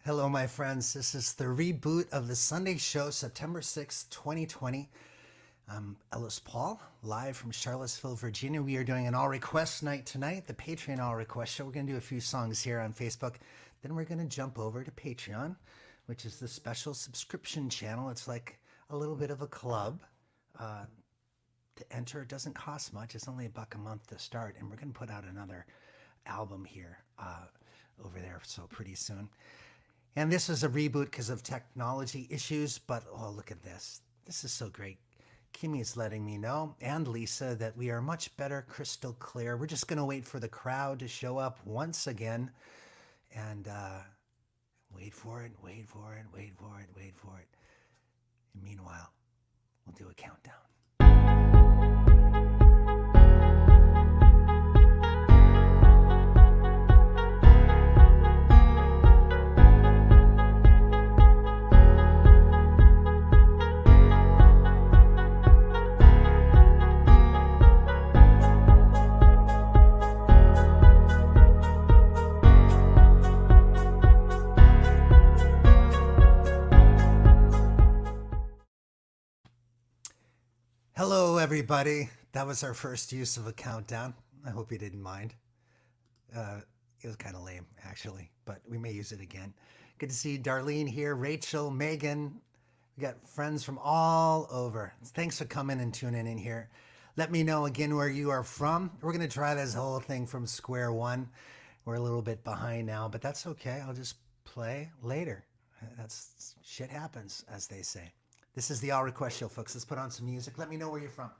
Hello, my friends. This is the reboot of the Sunday show, September 6th, 2020. I'm Ellis Paul, live from Charlottesville, Virginia. We are doing an all request night tonight, the Patreon all request show. We're going to do a few songs here on Facebook. Then we're going to jump over to Patreon, which is the special subscription channel. It's like a little bit of a club. To enter, it doesn't cost much. It's only $1 a month to start. And we're going to put out another album here over there so pretty soon. And this is a reboot because of technology issues, but oh, look at this. This is so great. Kimmy's letting me know, and Lisa, that we are much better, crystal clear. We're just going to wait for the crowd to show up once again, and wait for it, wait for it, wait for it, wait for it. And meanwhile, we'll do a countdown. Hello, everybody. That was our first use of a countdown. I hope you didn't mind. It was kind of lame, actually, but we may use it again. Good to see Darlene here, Rachel, Megan. We got friends from all over. Thanks for coming and tuning in here. Let me know again where you are from. We're going to try this whole thing from square one. We're a little bit behind now, but that's okay. I'll just play later. That's shit happens, as they say. This is the All Request Show, folks. Let's put on some music. Let me know where you're from.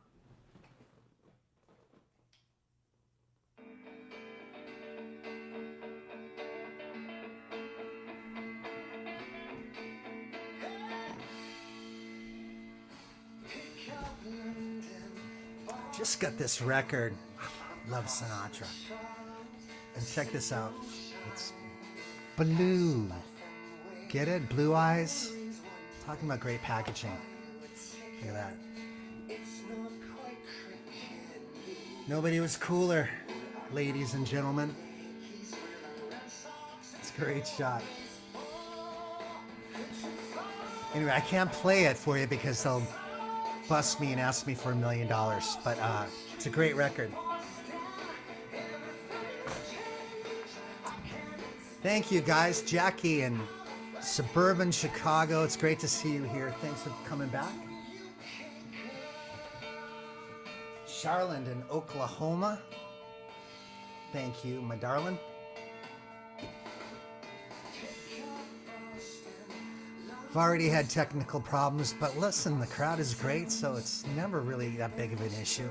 Just got this record. Love Sinatra. And check this out. It's blue. Get it? Blue eyes. Talking about great packaging. Look at that. Nobody was cooler, ladies and gentlemen. It's a great shot. Anyway, I can't play it for you because they'll bust me and ask me for $1 million. But it's a great record. Thank you, guys. Jackie and suburban Chicago. It's great to see you here. Thanks for coming back. Charlotte in Oklahoma. Thank you, my darling. I've already had technical problems, but listen, the crowd is great, so it's never really that big of an issue.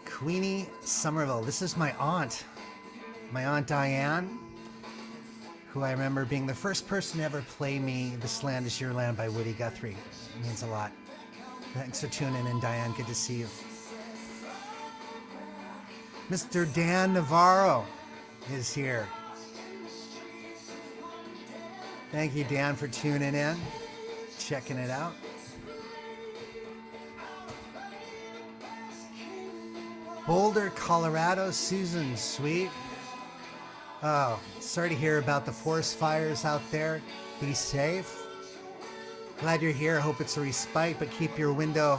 Queenie Somerville. This is my aunt. My Aunt Diane, who I remember being the first person to ever play me This Land Is Your Land by Woody Guthrie. It means a lot. Thanks for tuning in, Diane. Good to see you. Mr. Dan Navarro is here. Thank you, Dan, for tuning in, checking it out. Boulder, Colorado, Susan Sweet. Oh, sorry to hear about the forest fires out there. Be safe. Glad you're here. Hope it's a respite, but keep your window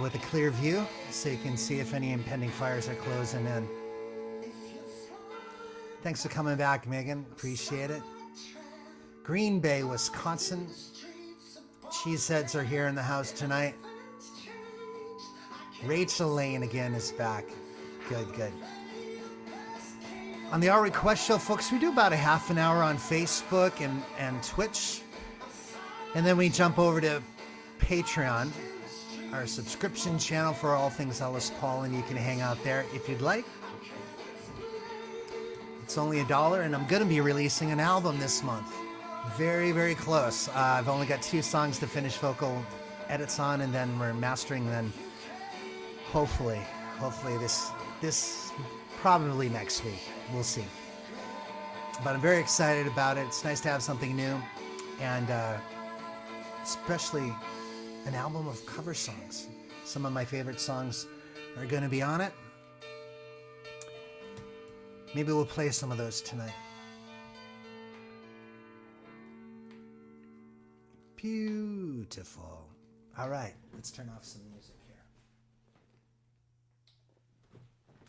with a clear view so you can see if any impending fires are closing in. Thanks for coming back, Megan. Appreciate it. Green Bay, Wisconsin. Cheeseheads are here in the house tonight. Rachel Lane again is back. Good, good. On the All Request Show, folks, we do about a half an hour on Facebook and Twitch. And then we jump over to Patreon, our subscription channel for all things Ellis Paul, and you can hang out there if you'd like. It's only $1, and I'm going to be releasing an album this month. Very, very close. I've only got 2 songs to finish vocal edits on, and then we're mastering them. Hopefully this probably next week. We'll see. But I'm very excited about it. It's nice to have something new, and especially an album of cover songs. Some of my favorite songs are going to be on it. Maybe we'll play some of those tonight. Beautiful. All right, let's turn off some music here.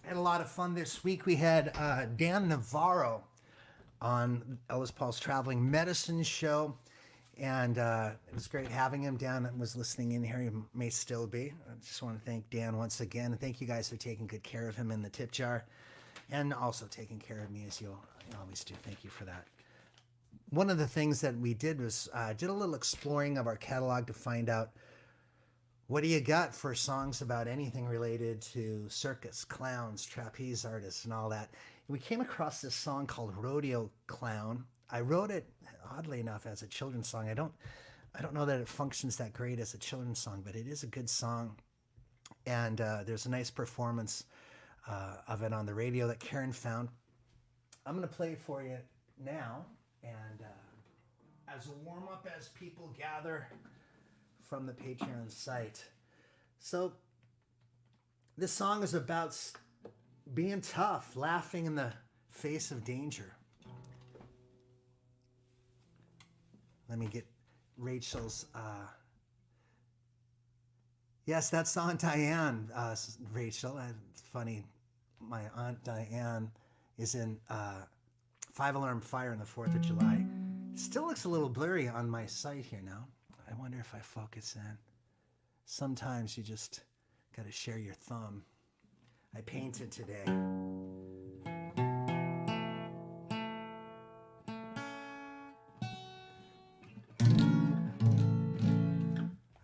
I had a lot of fun this week. We had Dan Navarro on Ellis Paul's Traveling Medicine show, and it was great having him. Dan was listening in here. He may still be. I just want to thank Dan once again, and thank you guys for taking good care of him in the tip jar, and also taking care of me as you always do. Thank you for that. One of the things that we did was did a little exploring of our catalog to find out what do you got for songs about anything related to circus, clowns, trapeze artists, and all that. We came across this song called Rodeo Clown. I wrote it, oddly enough, as a children's song. I don't know that it functions that great as a children's song, but it is a good song. And there's a nice performance of it on the radio that Karen found. I'm going to play it for you now. And as a warm-up, as people gather from the Patreon site. So this song is about being tough, laughing in the face of danger. Let me get Rachel's... Yes, that's Aunt Diane, Rachel. It's funny. My Aunt Diane is in... 5-alarm fire on the 4th of July. It still looks a little blurry on my site here now. I wonder if I focus in. Sometimes you just got to share your thumb. I painted today. All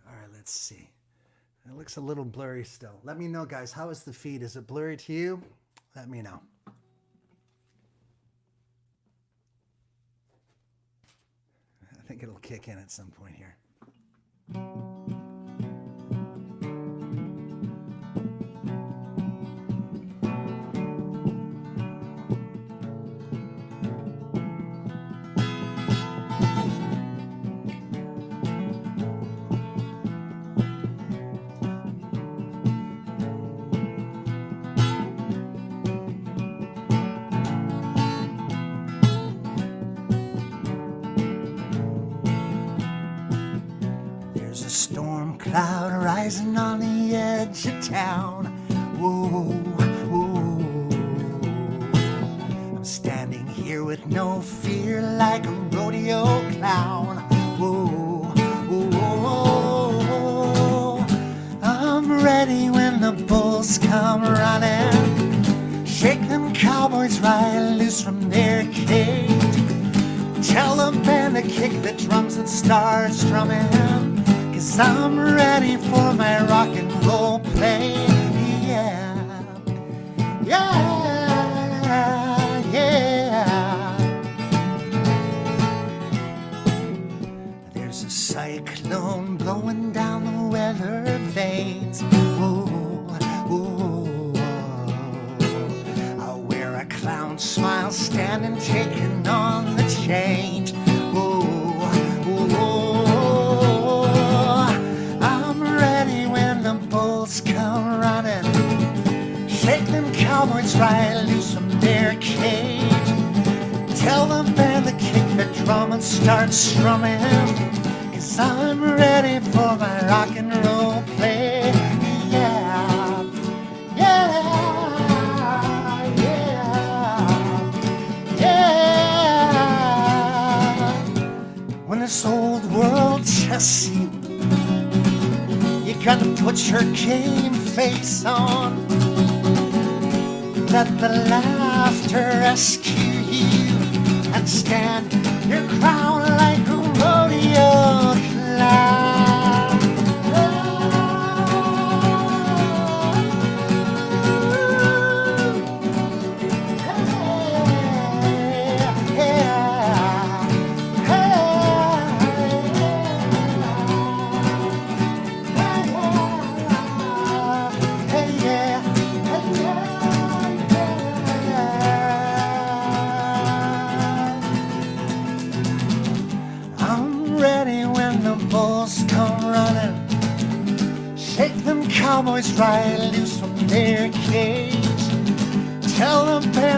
right, let's see. It looks a little blurry still. Let me know, guys. How is the feed? Is it blurry to you? Let me know. I think it'll kick in at some point here. Storm cloud rising on the edge of town. Whoa, whoa. I'm standing here with no fear like a rodeo clown. Whoa, whoa. I'm ready when the bulls come running. Shake them cowboys right loose from their cage. Tell the band to kick the drums and start strumming. 'Cause I'm ready for my rock and roll play. Yeah, yeah, yeah. There's a cyclone blowing down the weather veins. Whoa, whoa. I'll wear a clown smile, standing, taking on the change. Whoa, whoa. Come running, shake them cowboys right loose from their cage. Tell the band to kick the drum and start strumming. 'Cause I'm ready for my rock and roll play. Yeah, yeah, yeah, yeah. When this old world tests you, you gotta put your game face on. Let the laughter rescue you and stand your crown like a rodeo clown.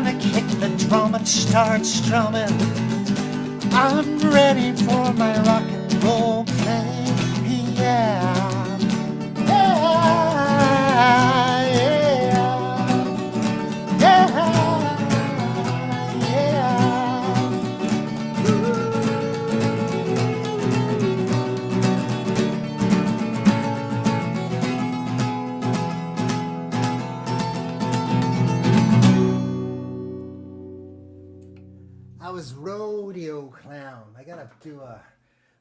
gonna kick the drum and start strumming. I'm ready for my rock and roll play. Yeah. I was Rodeo Clown. I gotta do a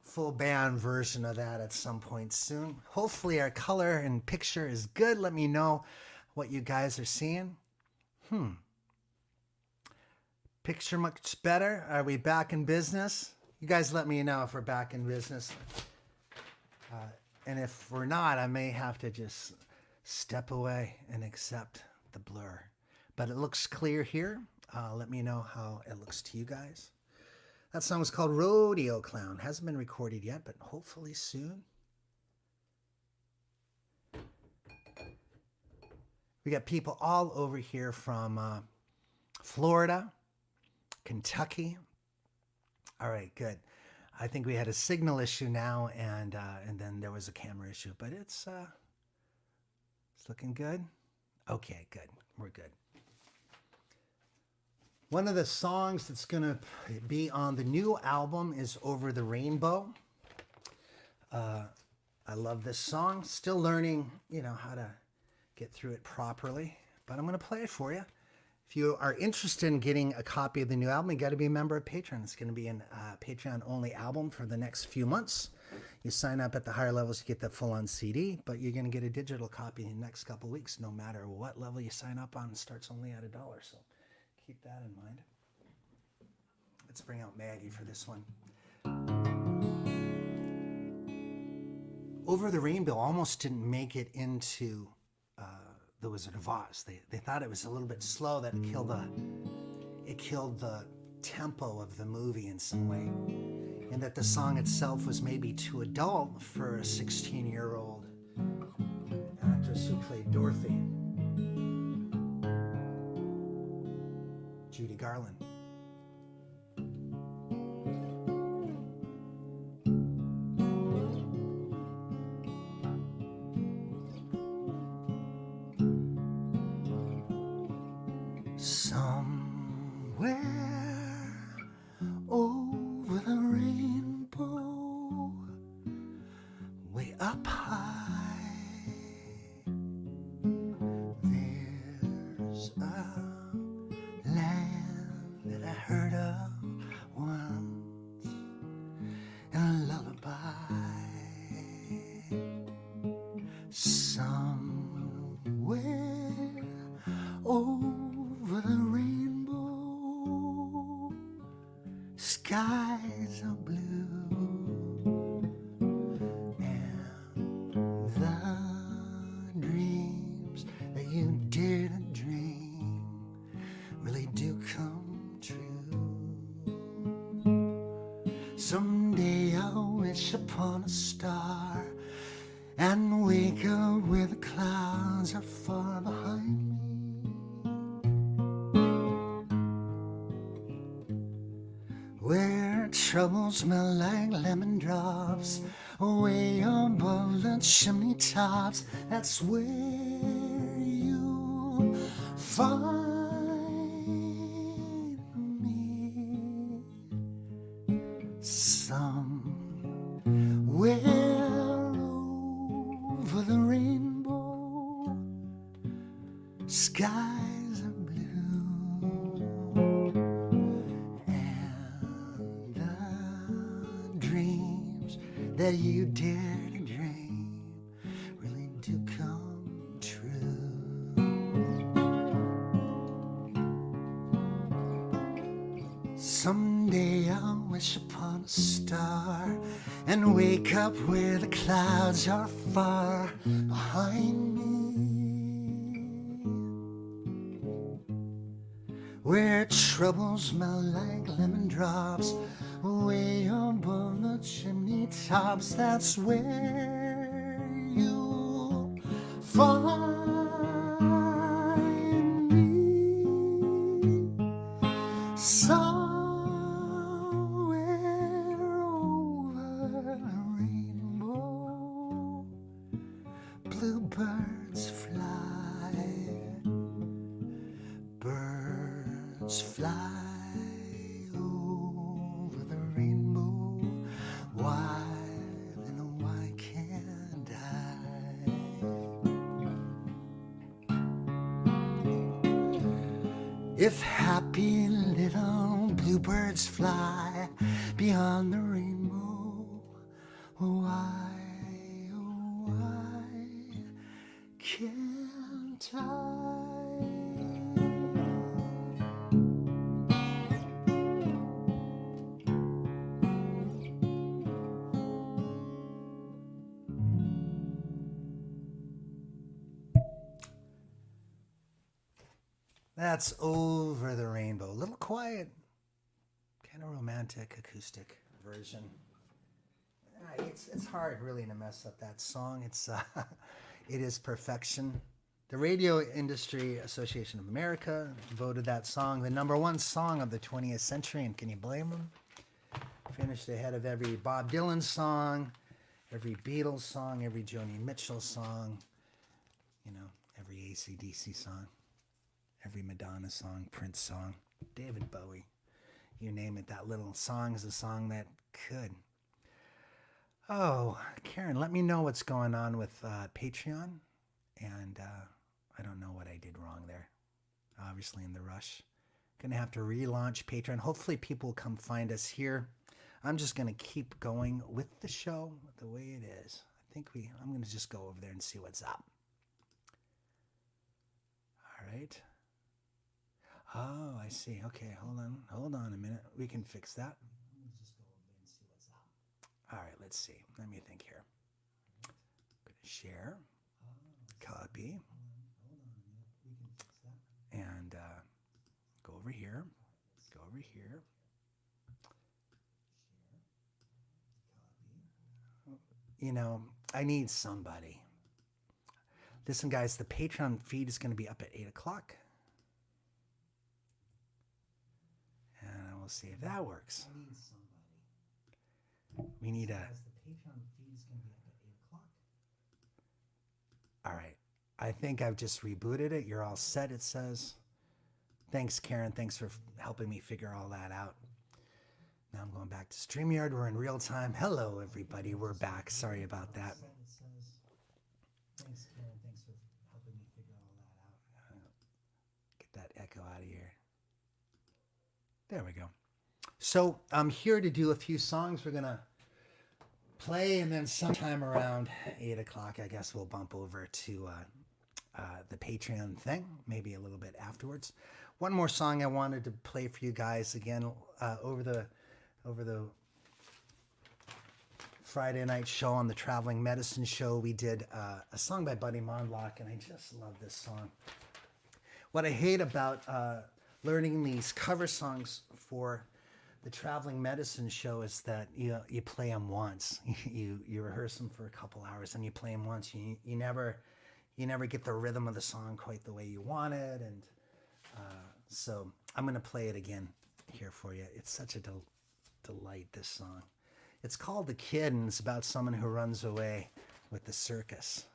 full band version of that at some point soon. Hopefully our color and picture is good. Let me know what you guys are seeing. Picture much better. Are we back in business? You guys let me know if we're back in business. And if we're not, I may have to just step away and accept the blur. But it looks clear here. Let me know how it looks to you guys. That song is called Rodeo Clown. Hasn't been recorded yet, but hopefully soon. We got people all over here from Florida, Kentucky. All right, good. I think we had a signal issue now, and then there was a camera issue, but it's looking good. Okay, good. We're good. One of the songs that's going to be on the new album is Over the Rainbow. I love this song. Still learning, how to get through it properly, but I'm going to play it for you. If you are interested in getting a copy of the new album, you got to be a member of Patreon. It's going to be a Patreon-only album for the next few months. You sign up at the higher levels, you get the full-on CD, but you're going to get a digital copy in the next couple of weeks, no matter what level you sign up on. It starts only at $1, so keep that in mind. Let's bring out Maggie for this one. Over the Rainbow almost didn't make it into The Wizard of Oz. They thought it was a little bit slow, that it killed the tempo of the movie in some way, and that the song itself was maybe too adult for a 16-year-old actress who played Dorothy, Judy Garland. Somewhere over the rainbow, way up high, there's a land that I heard of once in a lullaby. Somewhere over the rainbow, skies are blue, and the dreams that you didn't dream really do come true. Someday I'll wish upon a star and wake up where the clouds are far behind me, where troubles smell like lemon drops, way above the chimney tops. That's where you'll find me. Somewhere over the rainbow, skies are blue, and the dreams that you dare to dream really do come true. Someday I'll wish upon a star and wake up where the clouds are far behind me, where troubles smell like lemon drops, way above the chimney tops. That's where you'll find me. Somewhere over the rainbow, bluebirds fly, birds fly over the rainbow. Why, then why can't I? If happy little bluebirds fly beyond the rainbow, why, oh, why can't I? That's Over the Rainbow. A little quiet, kind of romantic acoustic version. It's hard really to mess up that song. It is perfection. The Radio Industry Association of America voted that song the #1 song of the 20th century, and can you blame them? Finished ahead of every Bob Dylan song, every Beatles song, every Joni Mitchell song, every AC/DC song, every Madonna song, Prince song, David Bowie, you name it. That little song is a song that could. Oh, Karen, let me know what's going on with Patreon. And I don't know what I did wrong there. Obviously in the rush. Gonna have to relaunch Patreon. Hopefully people will come find us here. I'm just gonna keep going with the show the way it is. I'm gonna just go over there and see what's up. All right. Oh, I see. Okay, hold on a minute. We can fix that. Just go over there and see what's up. All right, let's see. Let me think here. I'm gonna share, copy, and go over here. Go over here. I need somebody. Listen, guys, the Patreon feed is going to be up at 8 o'clock. And we'll see if that works. We need a... All right. I think I've just rebooted it. You're all set, it says. Thanks, Karen. Thanks for helping me figure all that out. Now I'm going back to StreamYard. We're in real time. Hello, everybody. We're back. Sorry about that. Thanks, Karen. Thanks for helping me figure all that out. Get that echo out of here. There we go. So I'm here to do a few songs we're going to play, and then sometime around 8 o'clock, I guess we'll bump over to the Patreon thing, maybe a little bit afterwards. One more song I wanted to play for you guys again over the Friday night show on the Traveling Medicine Show. We did a song by Buddy Mondlock, and I just love this song. What I hate about learning these cover songs for the Traveling Medicine Show is that you play them once. You rehearse them for a couple hours and you play them once. You never get the rhythm of the song quite the way you want it, and so I'm gonna play it again here for you. It's such a delight, this song. It's called The Kid, and it's about someone who runs away with the circus.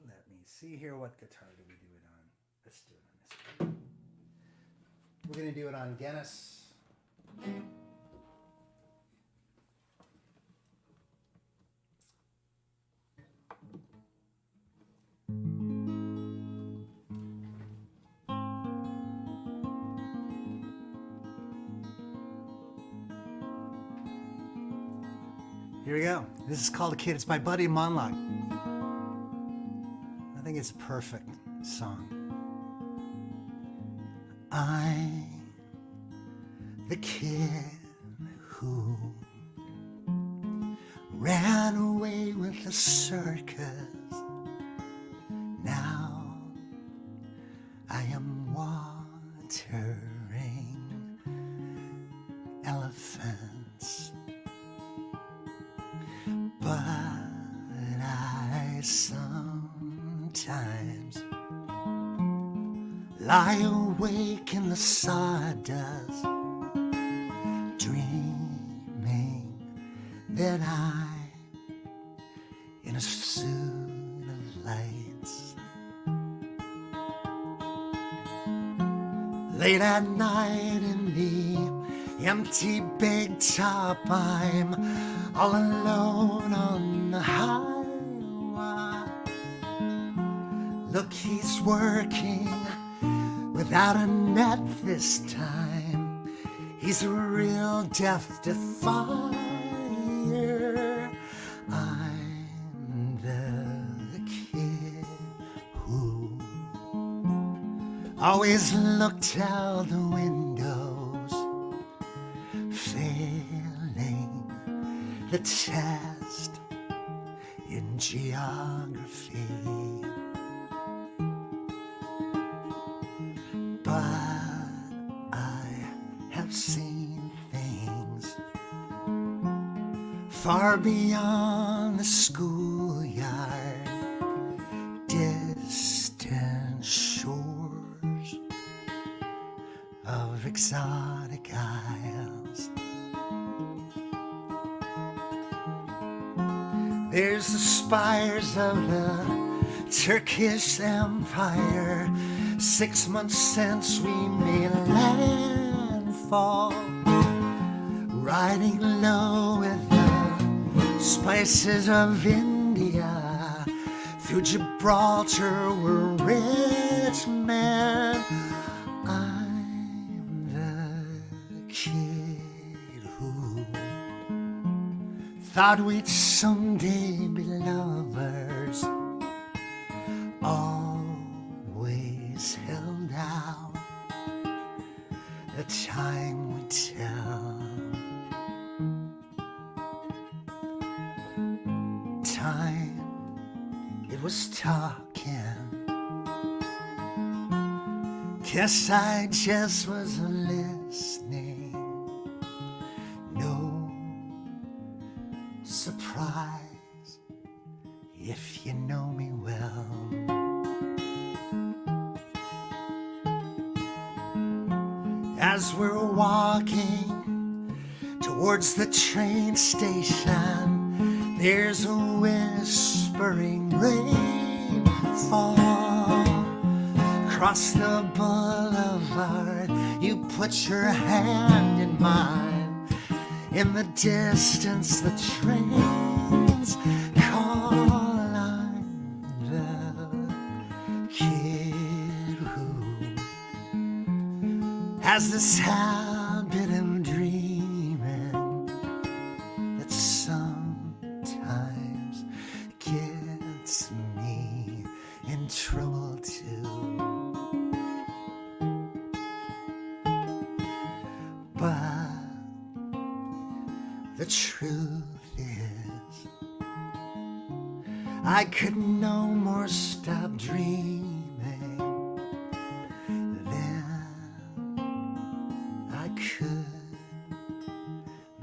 Let me see here. What guitar do we do it on? Let's do it on this one. We're going to do it on Guinness. Here we go. This is called The Kid. It's by Buddy Mondlock. I think it's a perfect song. The kid who ran away with the circus. Now I am watering elephants, but I sometimes lie awake in the sawdust, dreaming that I'm in a suit of lights. Late at night in the empty big top, I'm all alone on the highway. Look, he's working without a net this time. He's a real death defier. I'm the kid who always looked out the windows, failing the test in geography. But I have seen things far beyond the schoolyard, distant shores of exotic isles. There's the spires of the Turkish Empire, 6 months since we made landfall, riding low with the spices of India. Through Gibraltar we're rich men. I'm the kid who thought we'd someday be lovers, always held out, the time would tell. Time, it was talking, guess I just was listening. No surprise if you know me well. As we're walking towards the train station, there's a whispering rainfall. Across the boulevard, you put your hand in mine. In the distance, the trains call. I'm the kid who has this habit of dreaming that sometimes gets me in trouble too. But the truth is, I could no more stop dreaming could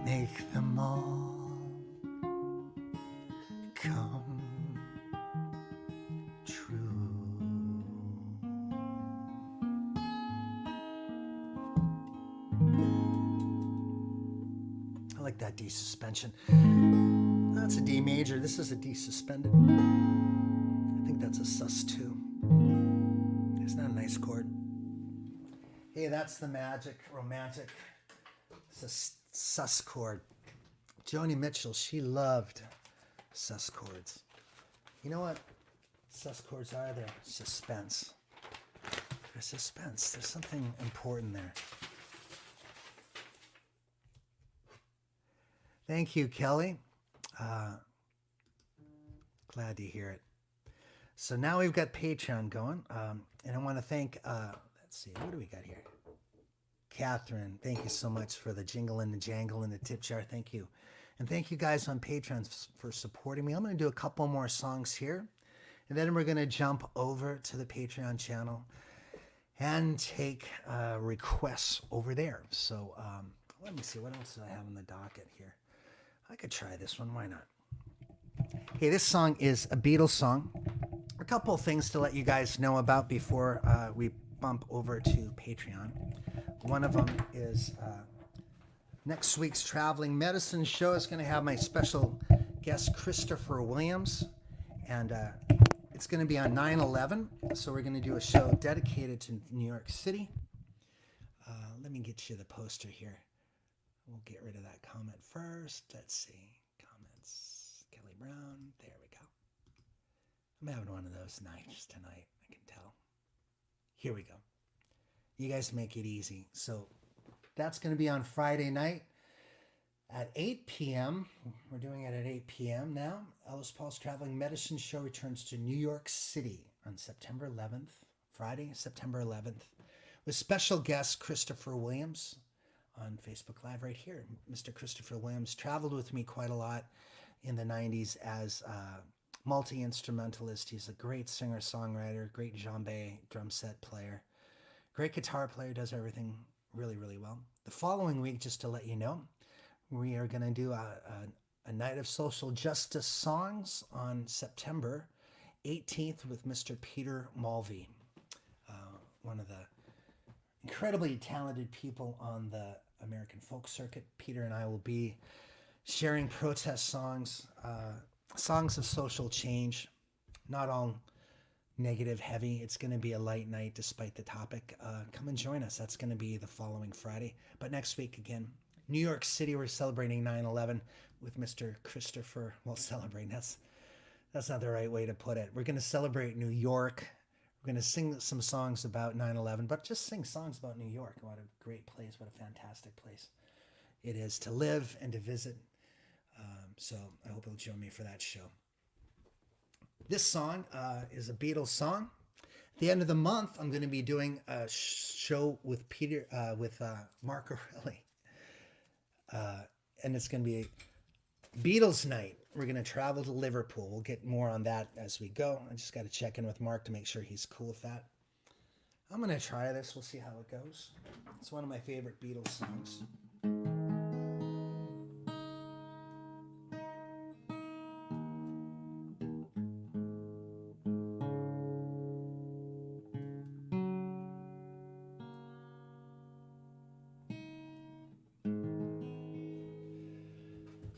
make them all come true. I like that D suspension. That's a D major. This is a D suspended. I think that's a sus2. Isn't that a nice chord? Hey, that's the magic, romantic sus chord. Joni Mitchell, she loved sus chords. You know what sus chords are? They're suspense. They're suspense. There's something important there. Thank you, Kelly. Glad to hear it. So now we've got Patreon going. And I want to thank... let's see, what do we got here? Catherine, thank you so much for the jingle and the jangle and the tip jar. Thank you. And thank you guys on Patreon for supporting me. I'm going to do a couple more songs here. And then we're going to jump over to the Patreon channel and take requests over there. So let me see. What else do I have on the docket here? I could try this one. Why not? Hey, this song is a Beatles song. A couple of things to let you guys know about before we bump over to Patreon. One of them is next week's Traveling Medicine show is going to have my special guest Christopher Williams, and it's going to be on 9/11. So we're going to do a show dedicated to New York City. Let me get you the poster here. We'll get rid of that comment first. Let's see. Comments. Kelly Brown. There we go. I'm having one of those nights tonight, I can tell. Here we go. You guys make it easy. So that's going to be on Friday night at 8 p.m. We're doing it at 8 p.m. now. Ellis Paul's Traveling Medicine Show returns to New York City on September 11th, Friday, September 11th, with special guest Christopher Williams on Facebook Live right here. Mr. Christopher Williams traveled with me quite a lot in the 90s as a multi-instrumentalist. He's a great singer-songwriter, great djembe drum set player, great guitar player, does everything really, really well. The following week, just to let you know, we are going to do a night of social justice songs on September 18th with Mr. Peter Mulvey, one of the incredibly talented people on the American folk circuit. Peter and I will be sharing protest songs, songs of social change, not all negative, heavy. It's going to be a light night despite the topic. Come and join us. That's going to be the following Friday. But next week, again, New York City, we're celebrating 9/11 with Mr. Christopher. Well, celebrating, that's not the right way to put it. We're going to celebrate New York. We're going to sing some songs about 9/11, but just sing songs about New York. What a great place. What a fantastic place it is to live and to visit. So I hope you'll join me for that show. This song is a Beatles song. At the end of the month, I'm going to be doing a show with Mark O'Reilly. And it's going to be a Beatles night. We're going to travel to Liverpool. We'll get more on that as we go. I just got to check in with Mark to make sure he's cool with that. I'm going to try this. We'll see how it goes. It's one of my favorite Beatles songs.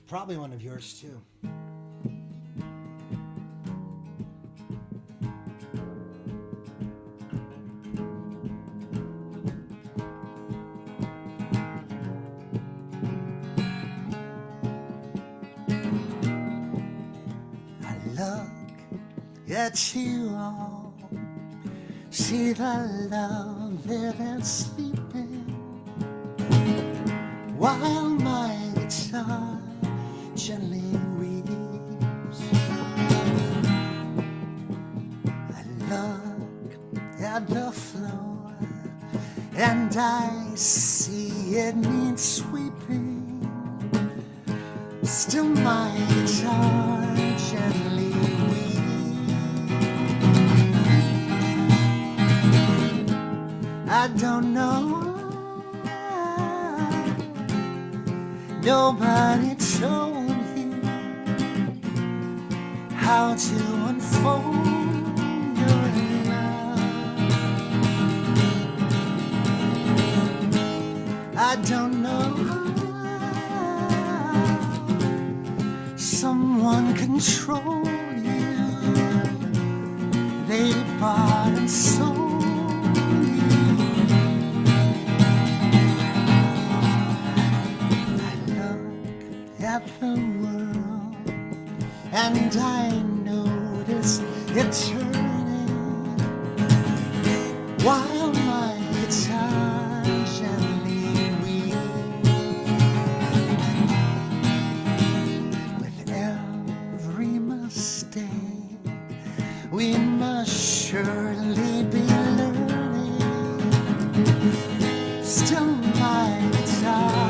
Probably one of yours too. I look at you all, see the love that's sleeping, while my guitar gently weeps. I look at the floor and I see it needs sweeping. Still my guitar gently weeps. I don't know, nobody told how to unfold your love. I don't know how someone control you. They bought and sold you. I look at the world and I notice it turning, while my guitar gently weeps. With every mistake, we must surely be learning. Still my guitar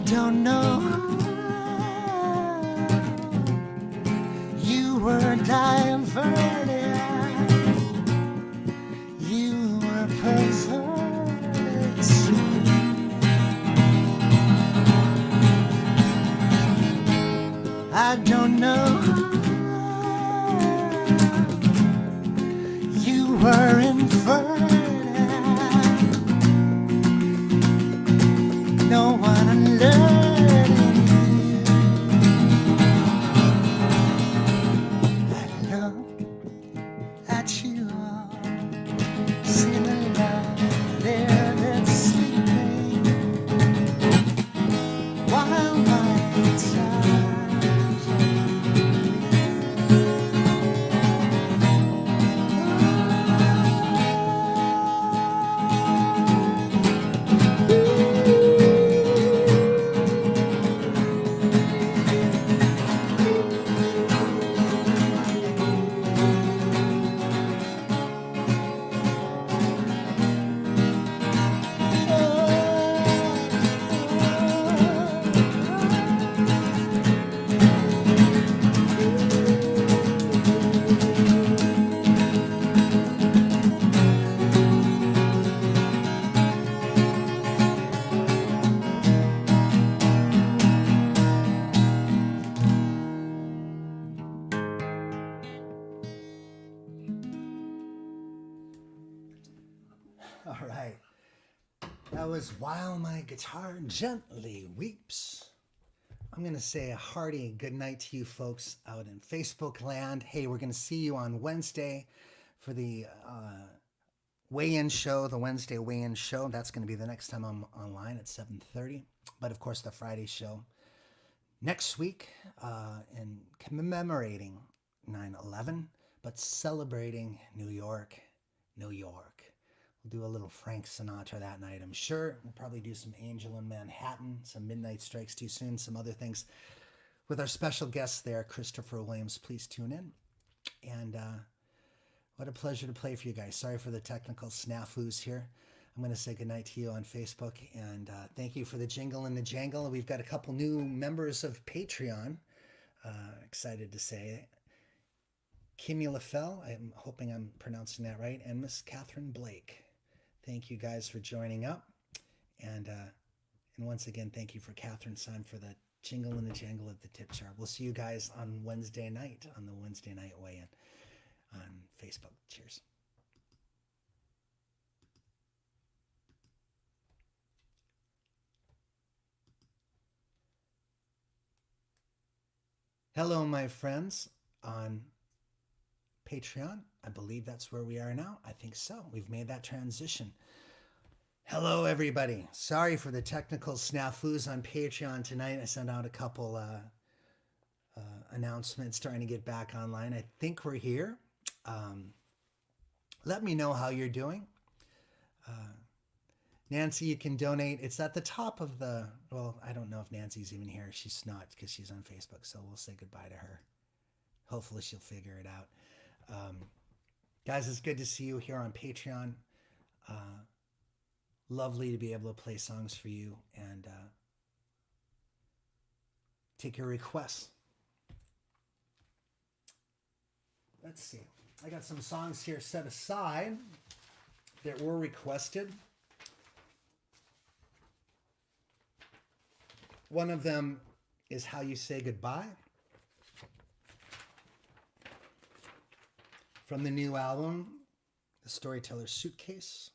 don't know, you were diverted, you were perverted. Was While My Guitar Gently Weeps. I'm going to say a hearty good night to you folks out in Facebook land. Hey, we're going to see you on Wednesday for the weigh-in show, the Wednesday weigh-in show. That's going to be the next time I'm online at 7:30. But, of course, the Friday show next week in commemorating 9/11, but celebrating New York, New York. We'll do a little Frank Sinatra that night, I'm sure. We'll probably do some Angel in Manhattan, some Midnight Strikes Too Soon, some other things with our special guest there, Christopher Williams. Please tune in. And what a pleasure to play for you guys. Sorry for the technical snafus here. I'm going to say goodnight to you on Facebook. And thank you for the jingle and the jangle. We've got a couple new members of Patreon. Excited to say Kimmy LaFell, I'm hoping I'm pronouncing that right, and Miss Catherine Blake. Thank you guys for joining up. And once again, thank you for Catherine Simon for the jingle and the jangle of the tip jar. We'll see you guys on Wednesday night, on the Wednesday night weigh-in on Facebook. Cheers. Hello, my friends, on Patreon. I believe that's where we are now. I think so. We've made that transition. Hello, everybody. Sorry for the technical snafus on Patreon tonight. I sent out a couple announcements trying to get back online. I think we're here. Let me know how you're doing. Nancy, you can donate. It's at the top of the, well, I don't know if Nancy's even here. She's not because she's on Facebook, so we'll say goodbye to her. Hopefully she'll figure it out. Guys, it's good to see you here on Patreon. Lovely to be able to play songs for you and take your requests. Let's see. I got some songs here set aside that were requested. One of them is How You Say Goodbye, from the new album, The Storyteller's Suitcase.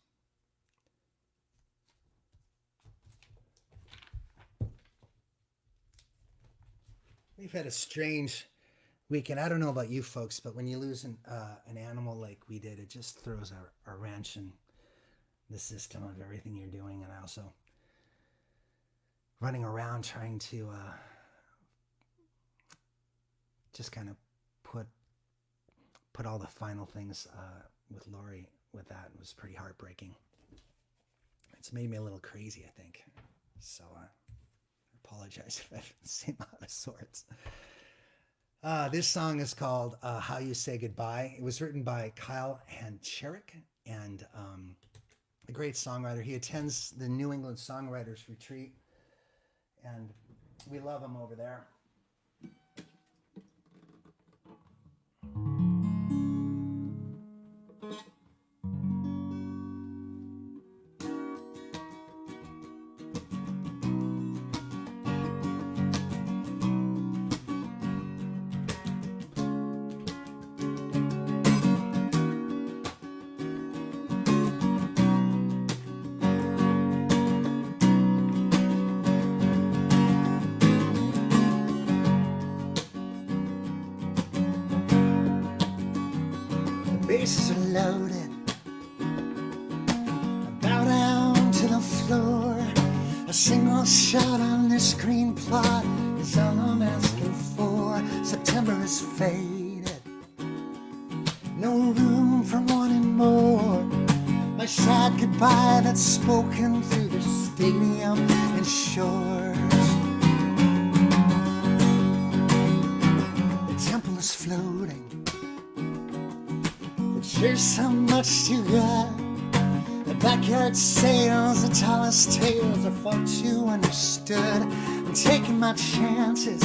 We've had a strange weekend. I don't know about you folks, but when you lose an animal like we did, it just throws a wrench in the system of everything you're doing. And also running around trying to just kind of put all the final things with Lori with that. It was pretty heartbreaking. It's made me a little crazy, I think. So I apologize if I've seemed out of sorts. This song is called How You Say Goodbye. It was written by Kyle Hancharick, and a great songwriter. He attends the New England Songwriters Retreat, and we love him over there. Bases are loaded. I bow down to the floor. A single shot on this green plot is all I'm asking for. September has faded. No room for wanting more. My sad goodbye that's spoken through the stadium and shores. The temple is floating. Here's so much you got. The backyard sales, the tallest tales are far too understood. I'm taking my chances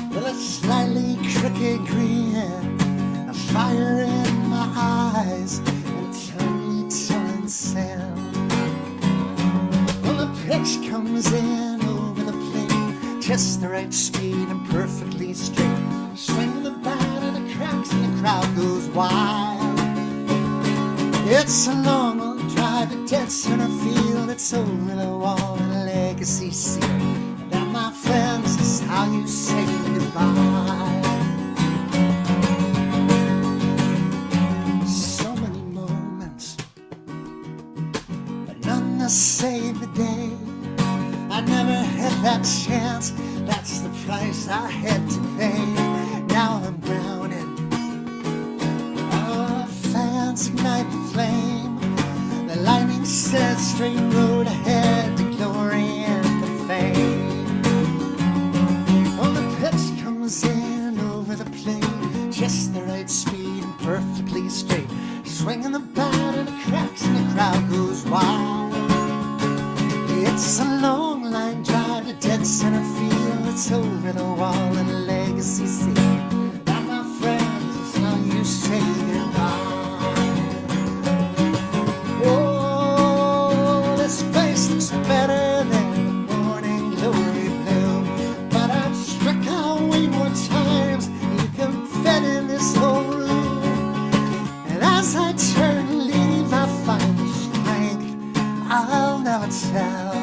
with a slightly crooked grin, a fire in my eyes, and a tiny telling sound. When the pitch comes in over the plate, just the right speed and perfectly straight. Swing the bat and the cracks and the crowd goes wild. It's a long old drive drive to dead center field. It's over the wall in a legacy seal. And that, my friends, is how you say goodbye. So many moments, but none to save the day. I never had that chance. That's the price I had to pay. Now I'm grounded. Oh, fans ignite the flame. The lightning says straight road ahead to glory and to fame. Oh, the pitch comes in over the plate, just the right speed and perfectly straight. Swinging the bat and it cracks and the crowd goes wild. It's a long line drive to dead center field. It's over the wall in a legacy seal. That, my friends, is how you say goodbye. Oh, this place looks better than the morning glory bloom. But I've struck out way more times than you can fit in this whole room. And as I turn to leave, I find the strength I'll never tell.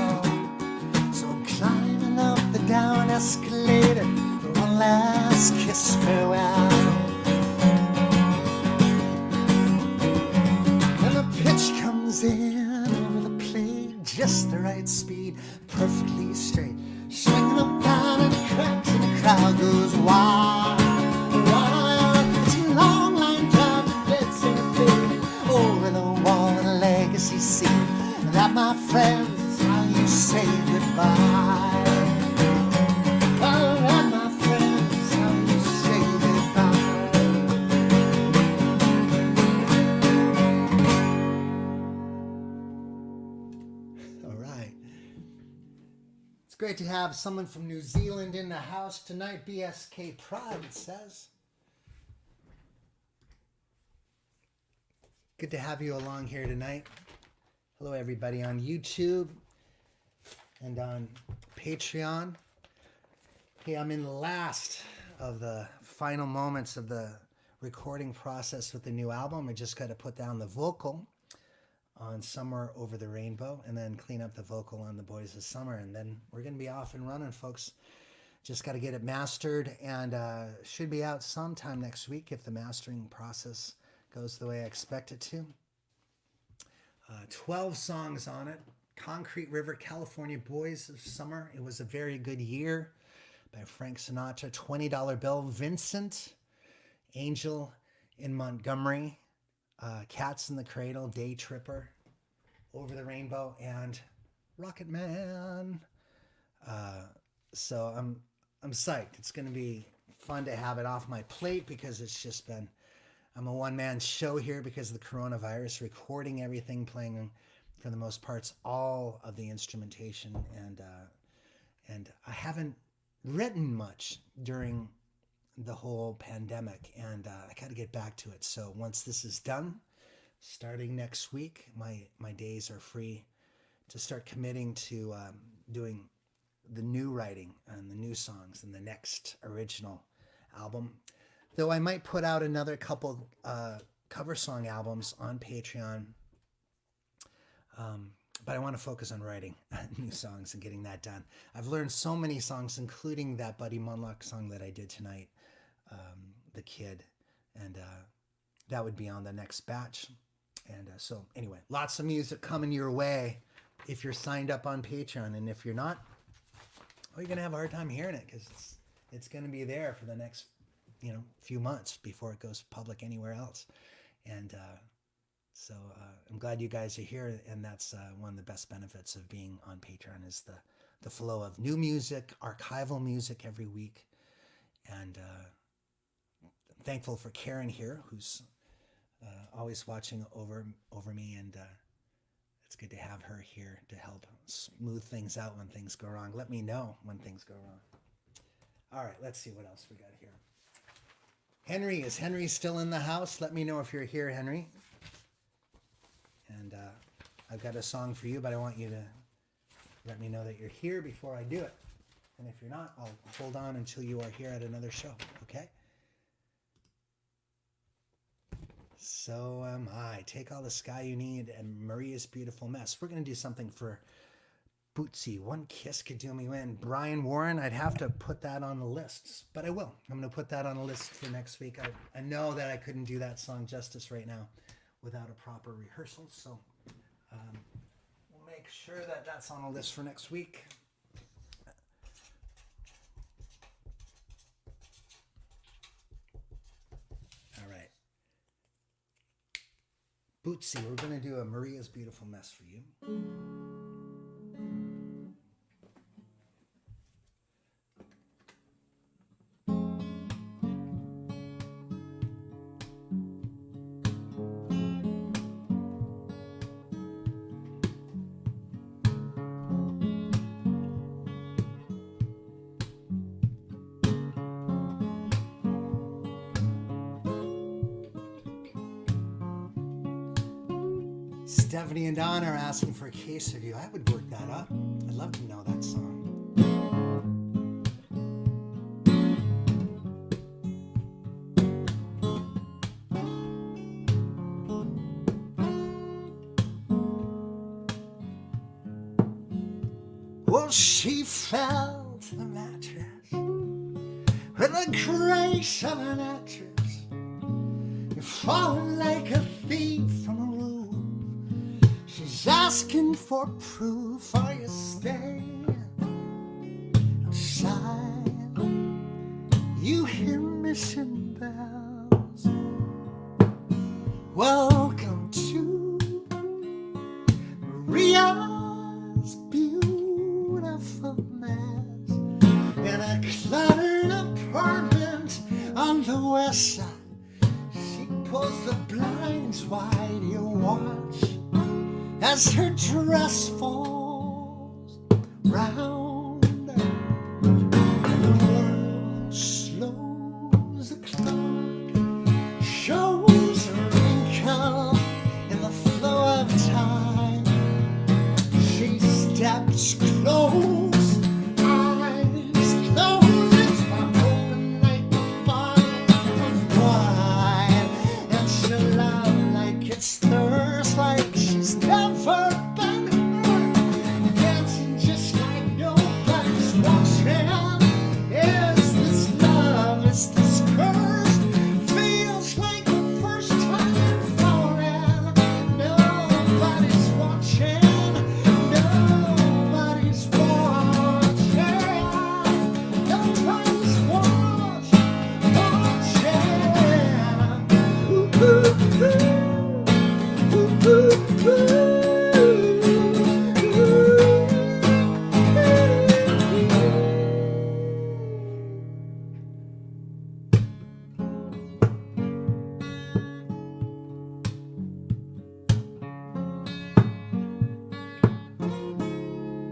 Down escalator for one last kiss farewell. And the pitch comes in over the plate, just the right speed, perfectly straight. Swinging the bat and it cracks and the crowd goes wild. Wild. It's a long line drive to dead center field, over the wall in a legacy seal. And that, my friends, is how you say goodbye. Great to have someone from New Zealand in the house tonight. BSK Pride, it says. Good to have you along here tonight. Hello, everybody on YouTube and on Patreon. Hey, I'm in the last of the final moments of the recording process with the new album. I just got to put down the vocal on Somewhere Over the Rainbow and then clean up the vocal on The Boys of Summer, and then we're going to be off and running, folks. Just got to get it mastered, and should be out sometime next week if the mastering process goes the way I expect it to. 12 songs on it. Concrete River, California, Boys of Summer. It Was a Very Good Year by Frank Sinatra. $20 Bill, Vincent. Angel in Montgomery. Cats in the Cradle, Day Tripper, Over the Rainbow, and Rocket Man. So I'm psyched. It's going to be fun to have it off my plate because it's just been, I'm a one-man show here because of the coronavirus, recording everything, playing for the most parts all of the instrumentation, and I haven't written much during the whole pandemic, and I got to get back to it. So once this is done, starting next week, my days are free to start committing to doing the new writing and the new songs and the next original album. Though I might put out another couple cover song albums on Patreon, but I want to focus on writing new songs and getting that done. I've learned so many songs, including that Buddy Mondlock song that I did tonight, The Kid, and that would be on the next batch. And so anyway, lots of music coming your way if you're signed up on Patreon, and if you're not, well, you're gonna have a hard time hearing it because it's gonna be there for the next few months before it goes public anywhere else. And so I'm glad you guys are here, and that's one of the best benefits of being on Patreon is the flow of new music, archival music every week. And I'm thankful for Karen here, who's always watching over me, and it's good to have her here to help smooth things out when things go wrong. Let me know when things go wrong. All right, let's see what else we got here. Henry, is Henry still in the house? Let me know if you're here, Henry. And I've got a song for you, but I want you to let me know that you're here before I do it. And if you're not, I'll hold on until you are here at another show, okay? So So am I. Take All the Sky You Need and Maria's Beautiful Mess. We're going to do something for Bootsy. One Kiss Could Do Me In. Brian Warren, I'd have to put that on the list, but I will. I'm going to put that on the list for next week. I know that I couldn't do that song justice right now without a proper rehearsal, so we'll make sure that that's on the list for next week. All right. Bootsy, we're going to do a Maria's Beautiful Mess for you. Stephanie and Don are asking for a case of you. I would work that up. I'd love to know that song. Well, she fell to the mattress with the grace of an actress, falling like a thief from a roof. She's asking for proof. Are you staying outside? You hear mission bells. Welcome to Maria's Beautiful Mess in a cluttered apartment on the west side. She pulls the blinds wide. You watch as her dress falls round, and the world slows the clock, shows a wrinkle in the flow of time. She steps close, eyes closed, lips wide open like a bottle of wine, and she'll love like it's thirst, like she's never been hurt, dancing just like nobody's watching. Is this love? Is this curse? Feels like the first time falling. Nobody's watching. Nobody's watching. Nobody's watching. Ooh, ooh, ooh.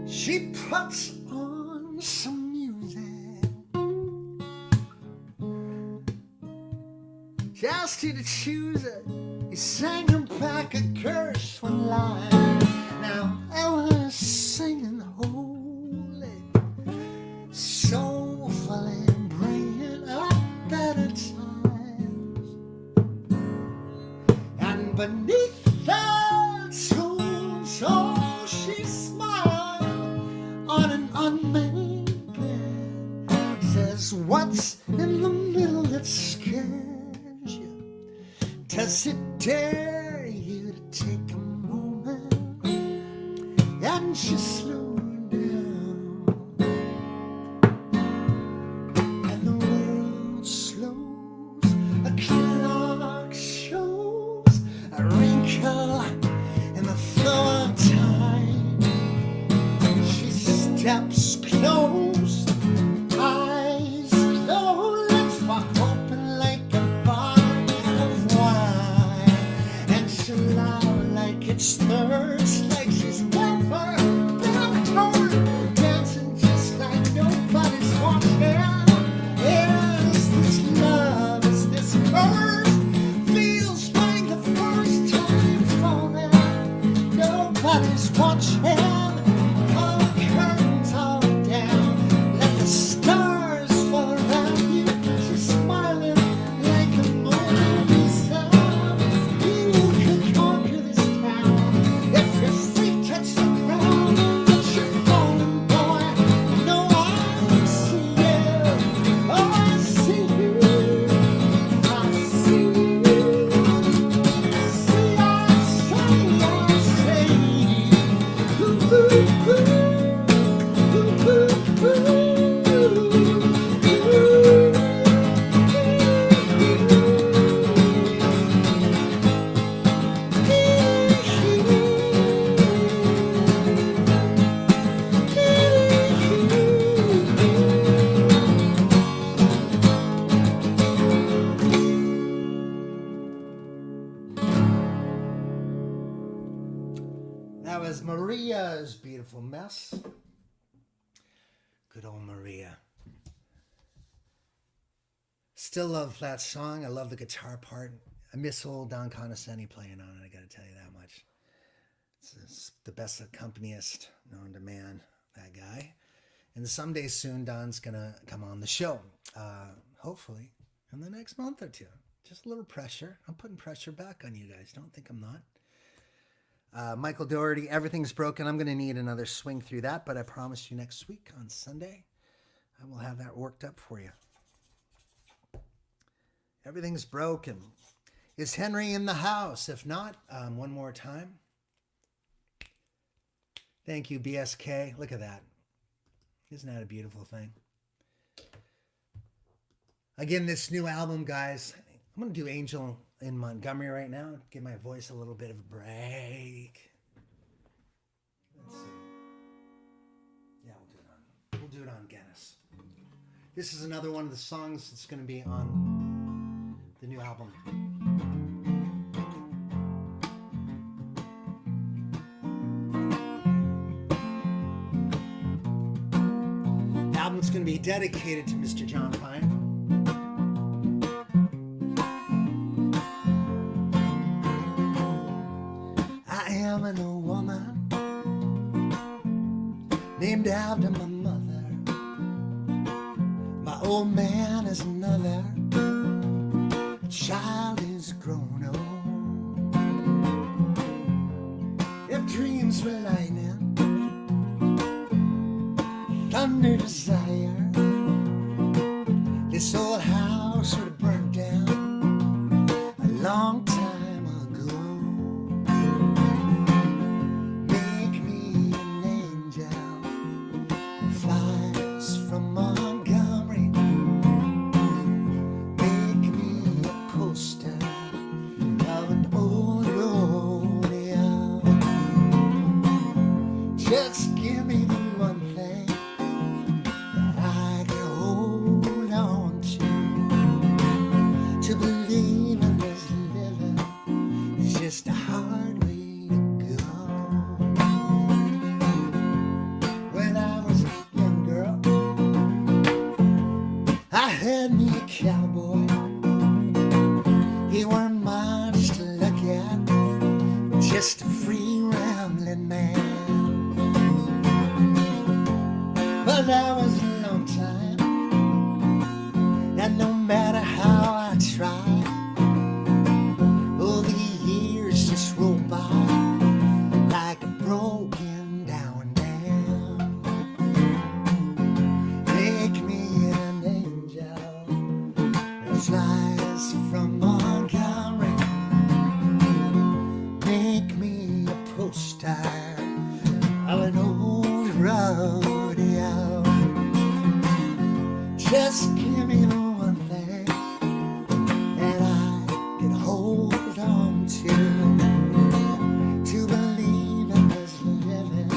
She puts on some music. She asked you to choose it. You sang her back a curse one line. Now Ellis singing holy, soulfully bringing up better times. And beneath that tunes, oh, she smiled on an unmade bed. Says, what's in the middle that scares you? Does it dare you to take a moment and just slow down? And the world slows, a clock shows a wrinkle in the flow of time. She steps close, eyes closed, lips wide open like a bottle of wine, and she'll lie like it's thirst, like she's never been hurt, dancing just like nobody's watching. Is this love? Is this curse? Feels like the first time falling. Nobody's watching. All the curtains are beautiful mess. Good old Maria. Still love that song. I love the guitar part. I miss old Don Conoscenti playing on it, I gotta tell you that much. It's the best accompanist known to man, that guy. And someday soon, Don's gonna come on the show. Hopefully in the next month or two. Just a little pressure. I'm putting pressure back on you guys. Don't think I'm not. Michael Doherty, Everything's Broken. I'm going to need another swing through that, but I promise you next week on Sunday, I will have that worked up for you. Everything's Broken. Is Henry in the house? If not, one more time. Thank you, BSK. Look at that. Isn't that a beautiful thing? Again, this new album, guys, I'm going to do Angel in Montgomery right now. Give my voice a little bit of a break. Let's see. Yeah, we'll do it on Guinness. This is another one of the songs that's going to be on the new album. The album's going to be dedicated to Mr. John Prine. A woman named after my mother. My old man is another. A child is grown old. If dreams were lightning, thunder desire, this old house would have burnt down a long time. From Montgomery, make me a poster of an old rodeo. Just give me the one thing that I can hold on to believe in this living is just a hard way to go. When I was a young girl, I had me a cowboy. He weren't much to look at, just a free rambling man. But that was a long time, and no matter how I tried, all the years just rolled by like a broken down dam. Make me an angel that flies from Montgomery. Make me a poster of an old rodeo. Just give me the one thing that I can hold on to believe in this living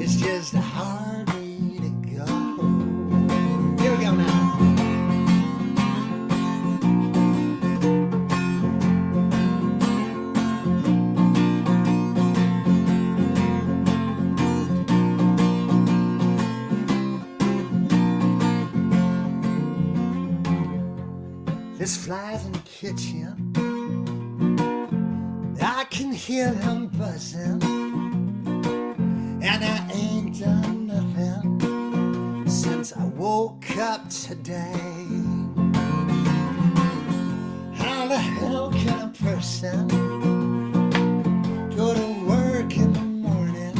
is just a hard way to go. Here we go now. There's flies in the kitchen, I can hear them buzzing, and I ain't done nothing since I woke up today. How the hell can a person go to work in the morning,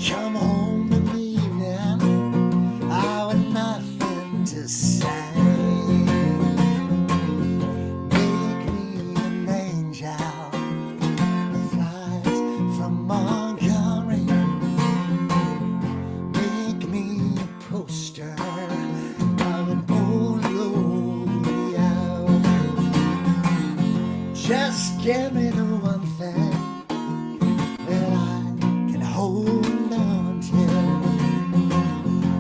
come home in the evening, I with nothing to say? Just give me the one thing that I can hold on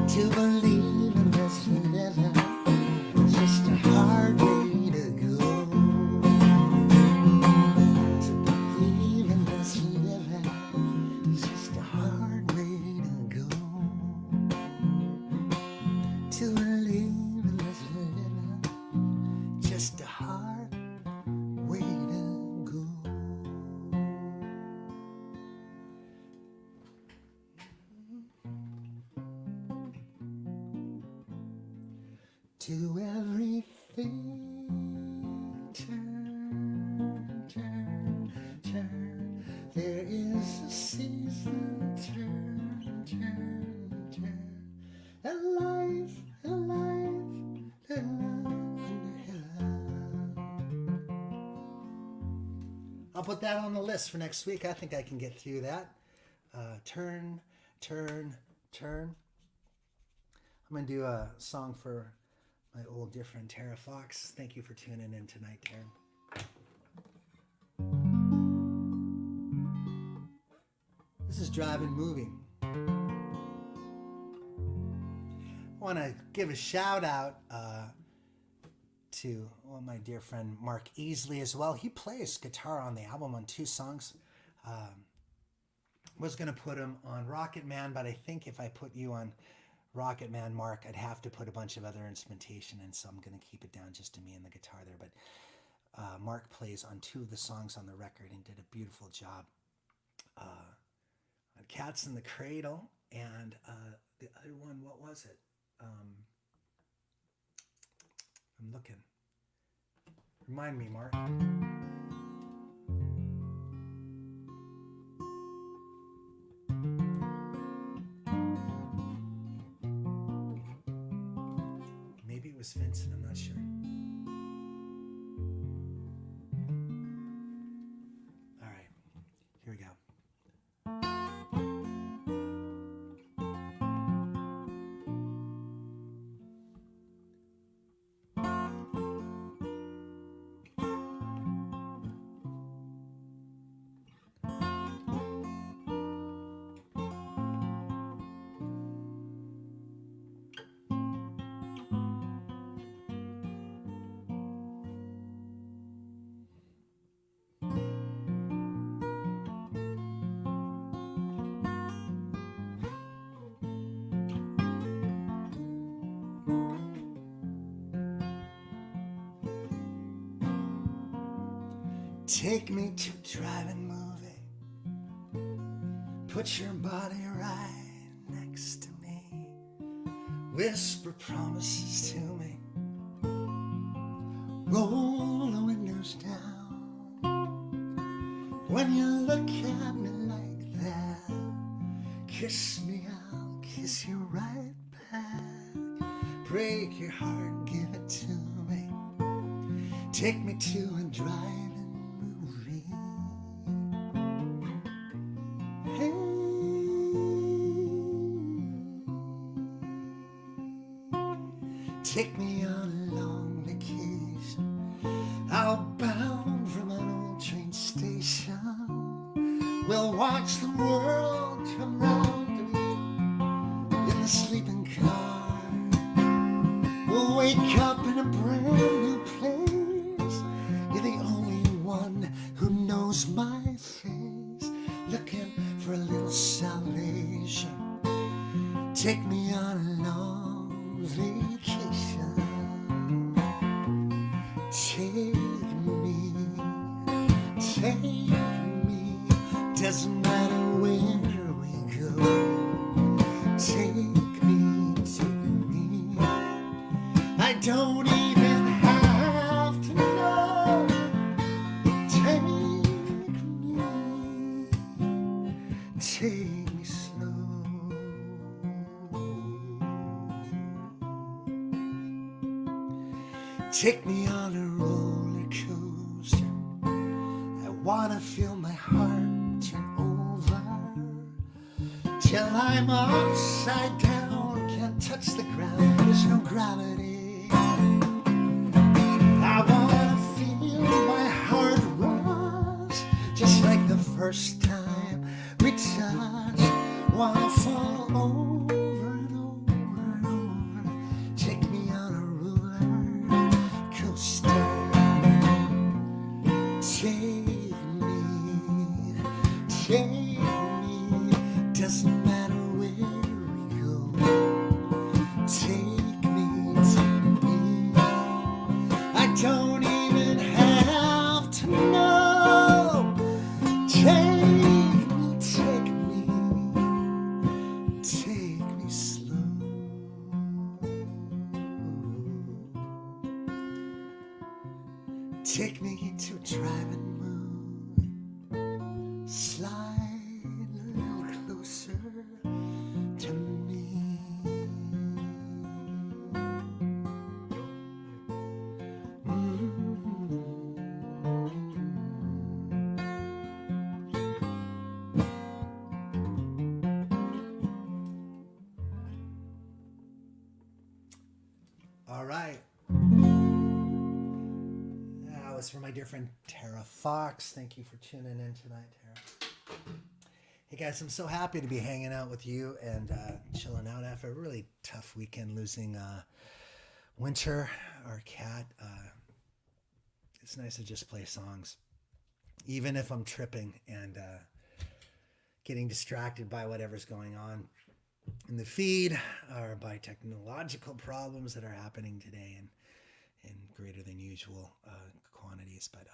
to believe in this living. It's just a hard way to go. To believe in this living is to everything. Turn, turn, turn. There is a season. Turn, turn, turn. Alive, alive, I'll put that on the list for next week. I think I can get through that. Turn, turn, turn. I'm going to do a song for my old dear friend Tara Fox. Thank you for tuning in tonight, Tara. This is Driving Moving. I want to give a shout out to my dear friend Mark Easley as well. He plays guitar on the album on 2 songs. Was going to put him on Rocket Man, but I think if I put you on Rocket Man, Mark, I'd have to put a bunch of other instrumentation in, so I'm going to keep it down just to me and the guitar there. But Mark plays on 2 of the songs on the record and did a beautiful job. On Cats in the Cradle, and the other one, what was it? I'm looking. Remind me, Mark. Maybe it was Vincent, I'm not sure. All right, here we go. Take me to a driving movie. Put your body right next to me. Whisper promises to me. Roll the windows down. When you look at me like that, kiss me, I'll kiss you right back. Break your heart, give it to me. Take me to a driving take me on a long vacation, outbound from an old train station. We'll watch the world come round to me in the sleeping car. We'll wake up in a brand new place. You're the only one who knows my face, looking for a little salvation. Take me on a long vacation. Take me, doesn't matter where we go. Take me, I don't even have to know. Take me slow. Take me on a roller coaster. I wanna feel my heart turn over till I'm upside down, can't touch the ground, there's no gravity. I wanna feel my heart rush, just like the first time we touch. Wanna fall over and over and over. Take me on a roller coaster. Take me, doesn't matter where we go. Take me, I don't even have to know. Take me slow. Take me to a driving mood. Slide a little closer to me. All right. That was for my dear friend Tara Fox. Thank you for tuning in tonight, Tara. Hey guys, I'm so happy to be hanging out with you and chilling out after a really tough weekend losing Winter, our cat. It's nice to just play songs, even if I'm tripping and getting distracted by whatever's going on in the feed or by technological problems that are happening today in greater than usual quantities. But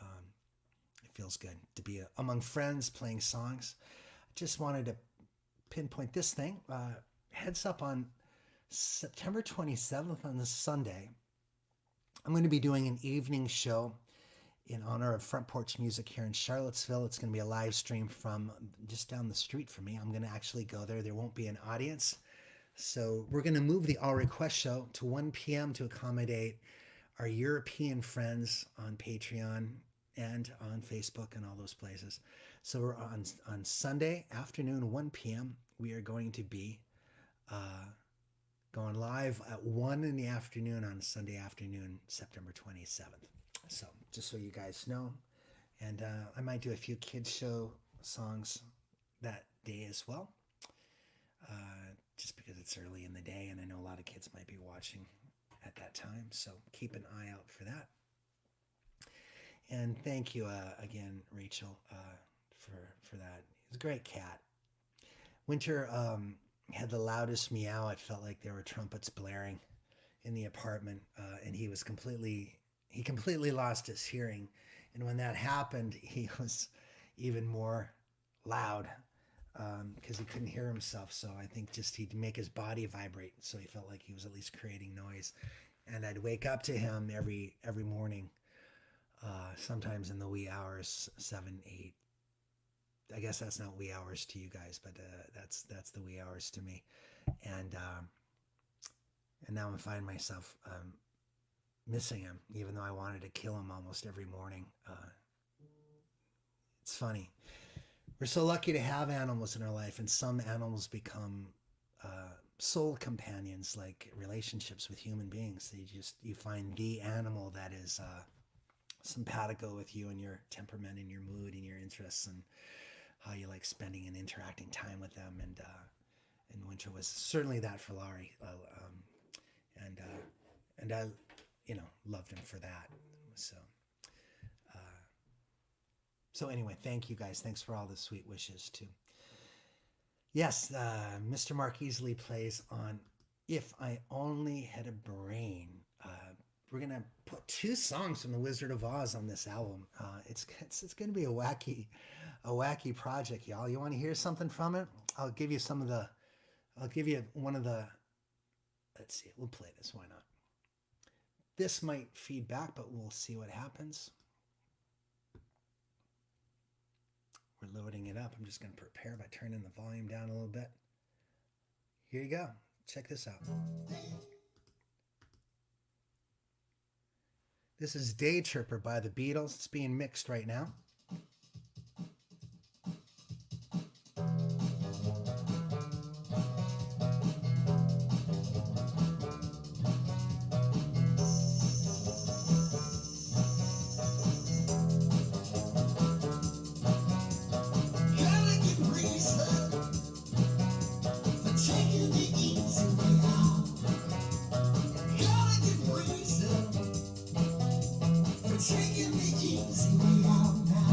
it feels good to be among friends playing songs. I just wanted to pinpoint this thing. Heads up, on September 27th on this Sunday, I'm going to be doing an evening show in honor of Front Porch Music here in Charlottesville. It's going to be a live stream from just down the street from me. I'm going to actually go there. There won't be an audience. So we're going to move the All Request show to 1 p.m. to accommodate our European friends on Patreon and on Facebook and all those places. So we're on Sunday afternoon, 1 p.m. We are going to be going live at 1 in the afternoon on Sunday afternoon, September 27th. So just so you guys know, and I might do a few kids show songs that day as well, just because it's early in the day and I know a lot of kids might be watching at that time. So keep an eye out for that. And thank you again, Rachel, for that. It's a great cat. Winter had the loudest meow. It felt like there were trumpets blaring in the apartment, and he completely lost his hearing. And when that happened, he was even more loud because he couldn't hear himself. So I think just he'd make his body vibrate. So he felt like he was at least creating noise. And I'd wake up to him every morning, sometimes in the wee hours, 7, 8. I guess that's not wee hours to you guys, but that's the wee hours to me. And now I'm finding myself missing him, even though I wanted to kill him almost every morning. It's funny. We're so lucky to have animals in our life, and some animals become soul companions, like relationships with human beings. You find the animal that is simpatico with you and your temperament and your mood and your interests and how you like spending and interacting time with them. And Winter was certainly that for Laurie, and I loved him for that. So anyway, thank you guys. Thanks for all the sweet wishes too. Yes, Mr. Mark easily plays on If I Only Had a Brain. We're going to put 2 songs from The Wizard of Oz on this album. It's going to be a wacky project, y'all. You want to hear something from it? I'll give you one of the, let's see, we'll play this. Why not? This might feed back, but we'll see what happens. We're loading it up. I'm just going to prepare by turning the volume down a little bit. Here you go. Check this out. This is Day Tripper by the Beatles. It's being mixed right now. Taking the easy way out now.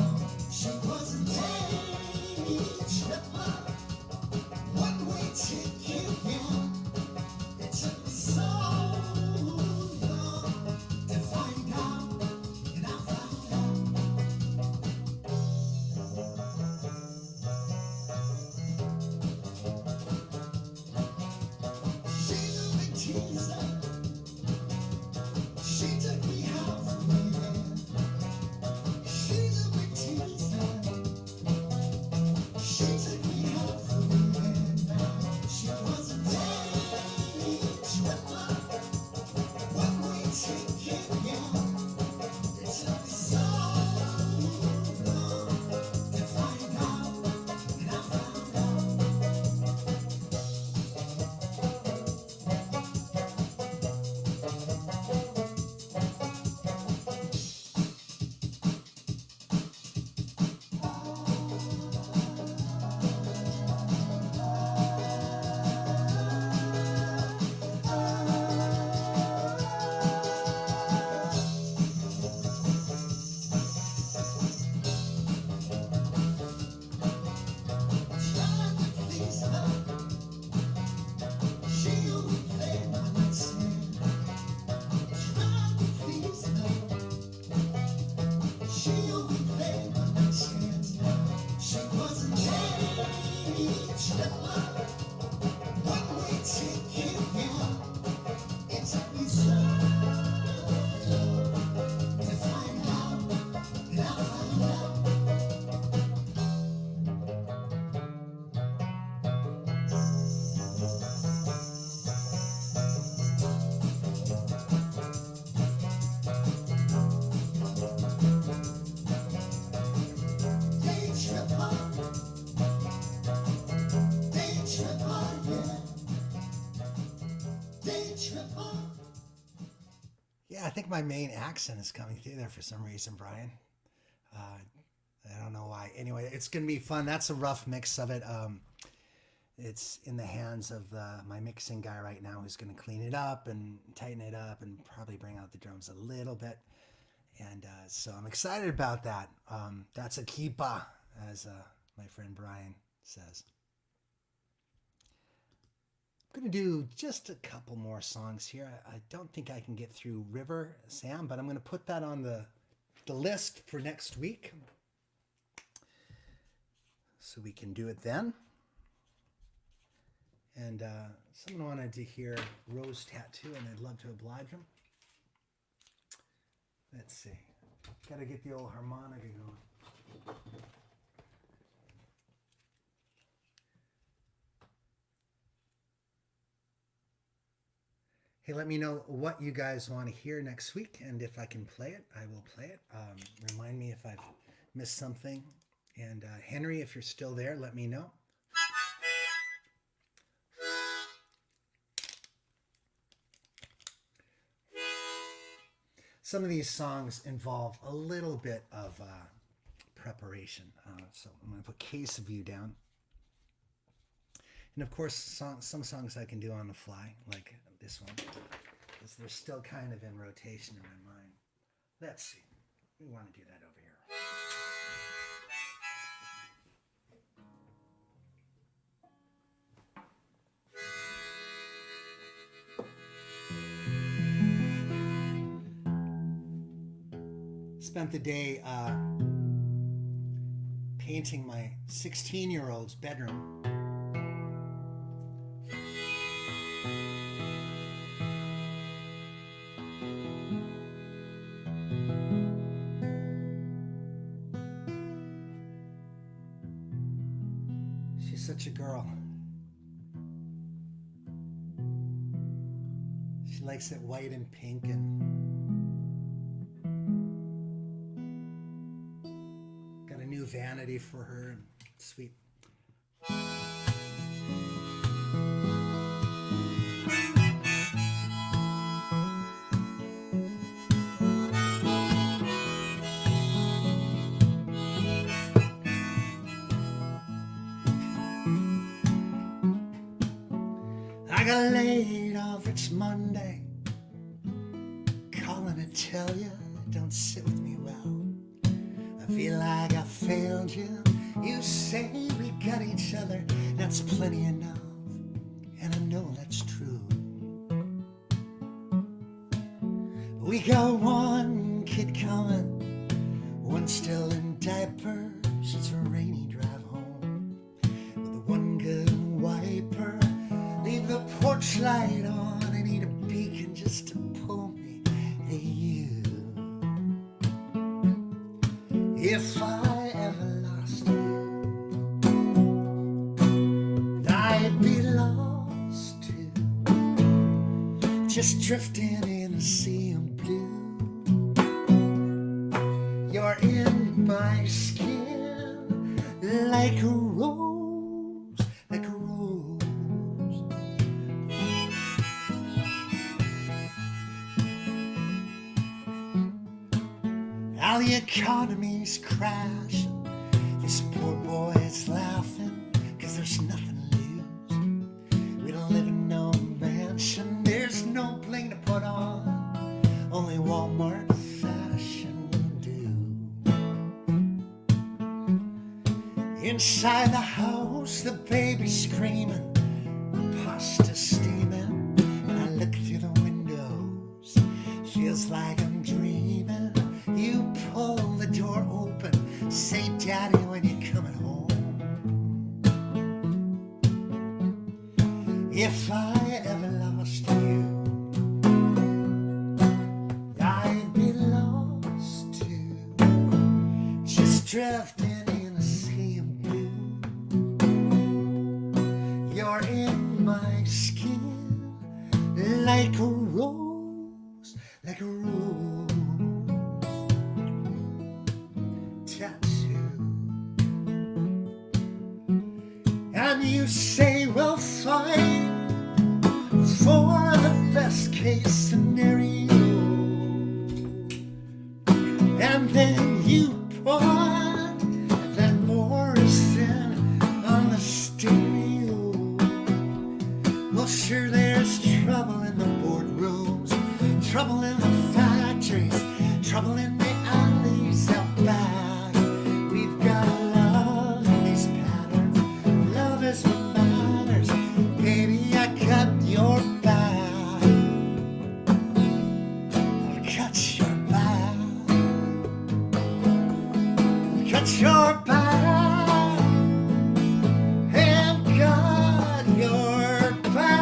Yeah, I think my main accent is coming through there for some reason, Brian. I don't know why. Anyway, it's going to be fun. That's a rough mix of it. It's in the hands of my mixing guy right now who's going to clean it up and tighten it up and probably bring out the drums a little bit. And so I'm excited about that. That's a keepa, as my friend Brian says. I'm going to do just a couple more songs here. I don't think I can get through River, Sam, but I'm going to put that on the list for next week, so we can do it then. And someone wanted to hear Rose Tattoo, and I'd love to oblige them. Let's see. Got to get the old harmonica going. Hey, let me know what you guys want to hear next week, and if I can play it, I will play it. Remind me if I've missed something. And Henry, if you're still there, let me know. Some of these songs involve a little bit of preparation. So I'm going to put Case of You down. And of course, some songs I can do on the fly, like this one, because they're still kind of in rotation in my mind. Let's see. We want to do that over here. Spent the day painting my 16-year-old's bedroom. She's such a girl. She likes it white and pink, and got a new vanity for her, and sweet. I got laid off, it's Monday. Calling to tell you it don't sit with me well. I feel like I failed you. You say we got each other, that's plenty enough. And I know that's true. We got one kid coming, one still in diapers. It's a rainy drive home with a one good wiper. Leave the porch light on, I need a beacon just to pull me to you. If I ever lost you, I'd be lost too, just drifting in a sea of blue. You're in my skin like a rose, like a rose. Now the economy's crashing, this poor boy is laughing, 'cause there's nothing to lose. We don't live in no mansion, there's no bling to put on, only Walmart fashion will do. Inside the house, the baby's screaming, pasta steaming, and I look through the windows, feels like I'm dreaming. You pull the door open, say, Daddy, when you're coming home. If I ever lost you, I'd be lost too, just drifting in a sea of blue. You're in my skin like a rose, like a rose. And you say we'll fight for the best case scenario, and then you put that Morrison on the stereo. Well, sure, there's trouble in the boardrooms, trouble in the factories, trouble in the alleys out back. We've got love in these patterns. Love is what matters. Baby, I cut your back. I cut your back. I cut your back. And cut your back.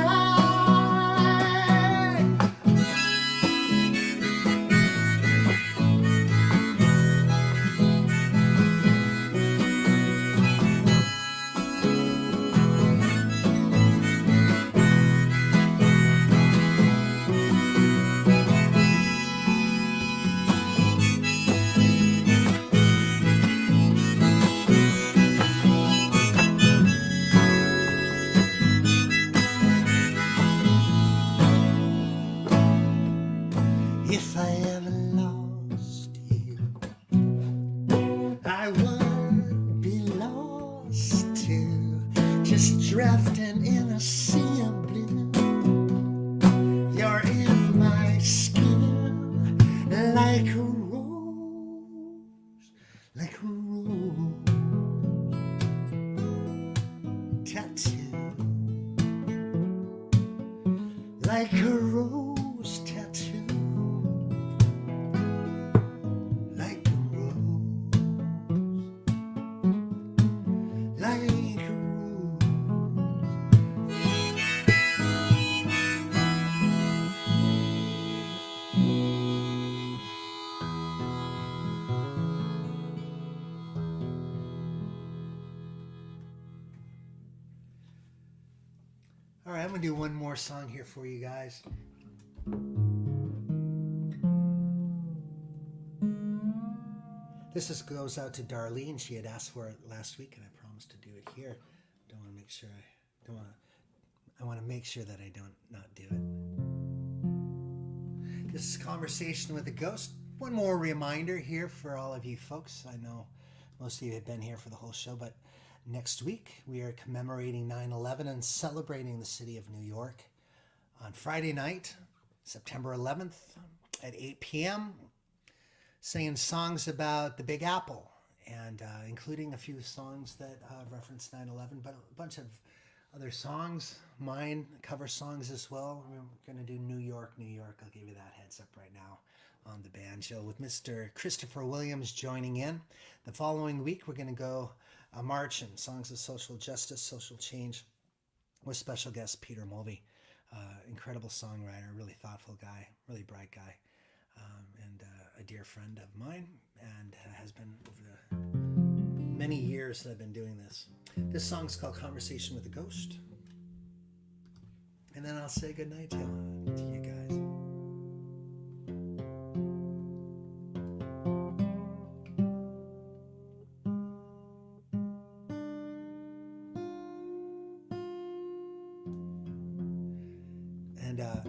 If I ever lost you, I would be lost too, just drifting in a sea of blue. You're in my skin like a rose, like a rose tattoo, like a rose tattoo. Like a rose, like a rose. All right, I'm gonna do one more song here for you guys. This goes out to Darlene. She had asked for it last week, and I promised to do it here. Don't want to make sure I want to make sure that I don't not do it. This is Conversation with a Ghost. One more reminder here for all of you folks. I know most of you have been here for the whole show, but next week we are commemorating 9/11 and celebrating the city of New York on Friday night, September 11th at 8 p.m. singing songs about the Big Apple, and including a few songs that reference 9/11, but a bunch of other songs, mine, cover songs as well. We're going to do New York, New York. I'll give you that heads up right now on the banjo with Mr. Christopher Williams joining in. The following week, we're going to go marching, songs of social justice, social change, with special guest Peter Mulvey. Incredible songwriter, really thoughtful guy, really bright guy. And a dear friend of mine, and has been over the many years that I've been doing this. This song's called Conversation with a Ghost. And then I'll say goodnight to you guys. And I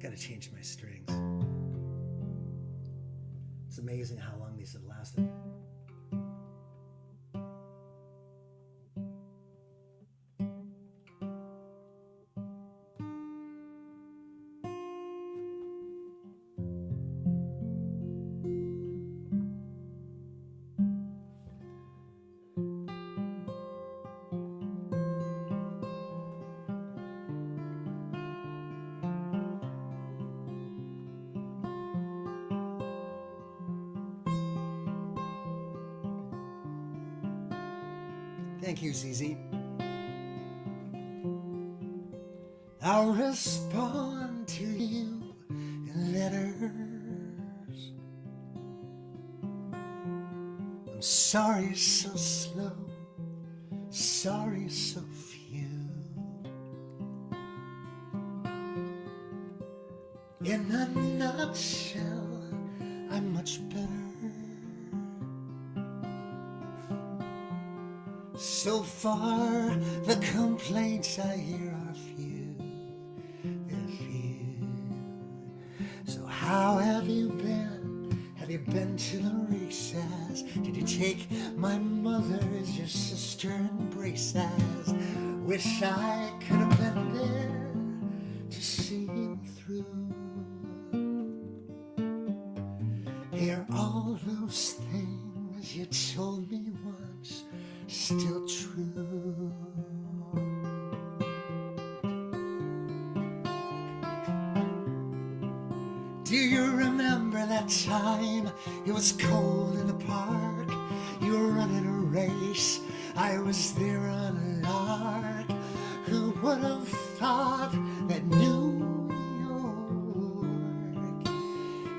gotta change my strings. It's amazing how long these have lasted. Thank you, ZZ. I'll respond to you in letters. I'm sorry so slow, sorry so few. In a nutshell, I'm much better. So far, the complaints I hear are few. They're How have you been? Have you been to the races? Did you take my mother as your sister in braces? Wish I could have been there to see you through. Hear all those things you told me once still true. Do you remember that time it was cold in the park? You were running a race, I was there on a lark. Who would have thought that New York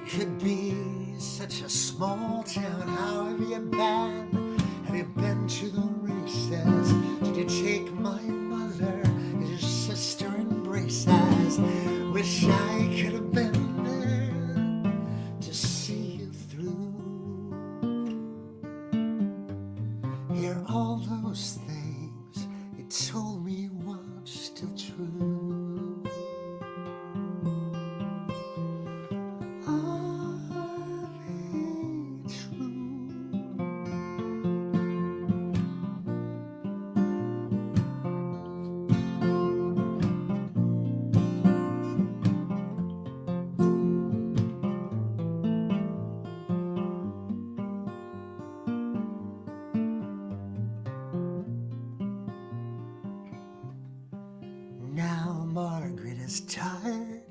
could be such a small town? How have you been? Have you been to the races? Did you take my mother as your sister in braces? Wish I could have been there to see you through. Hear all those things you told me once still true. Are they true? Now Margaret is tired,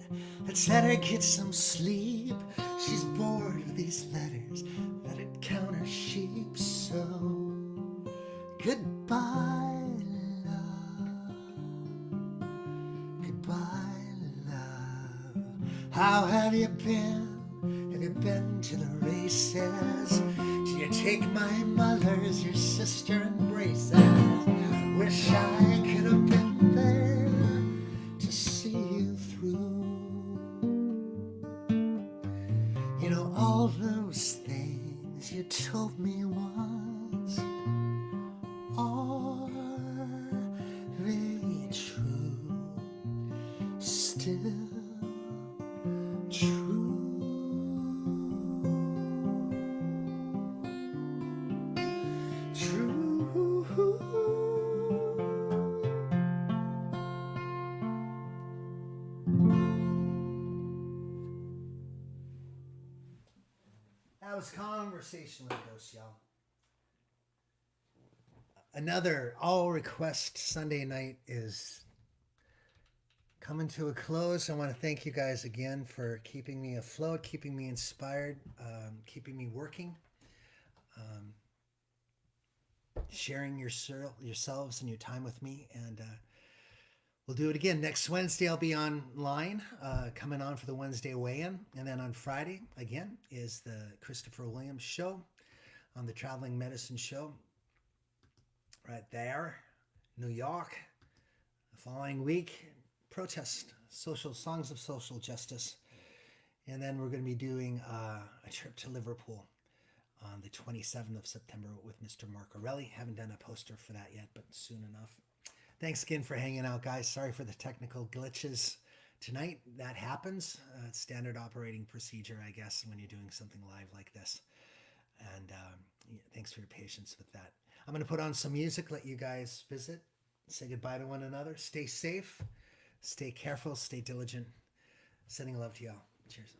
let's let her get some sleep. She's bored of these letters that it count her sheep. So goodbye, love. Goodbye, love. How have you been? Have you been to the races? Did you take my mother as your sister in braces? Wish I could have been there to see you through. You know, all those things you told me once, are they true? Still true. That was Conversation with a Ghost, y'all. Another all request Sunday night is coming to a close. I want to thank you guys again for keeping me afloat, keeping me inspired, keeping me working, sharing yourselves and your time with me. And we'll do it again. Next Wednesday, I'll be online, coming on for the Wednesday weigh-in. And then on Friday, again, is the Christopher Williams show on the Traveling Medicine Show. Right there, New York. The following week, protest, songs of social justice. And then we're going to be doing a trip to Liverpool on the 27th of September with Mr. Mark Orelli. Haven't done a poster for that yet, but soon enough. Thanks again for hanging out, guys. Sorry for the technical glitches tonight. That happens. Standard operating procedure, I guess, when you're doing something live like this. And thanks for your patience with that. I'm going to put on some music, let you guys visit, say goodbye to one another. Stay safe, stay careful, stay diligent. Sending love to y'all. Cheers.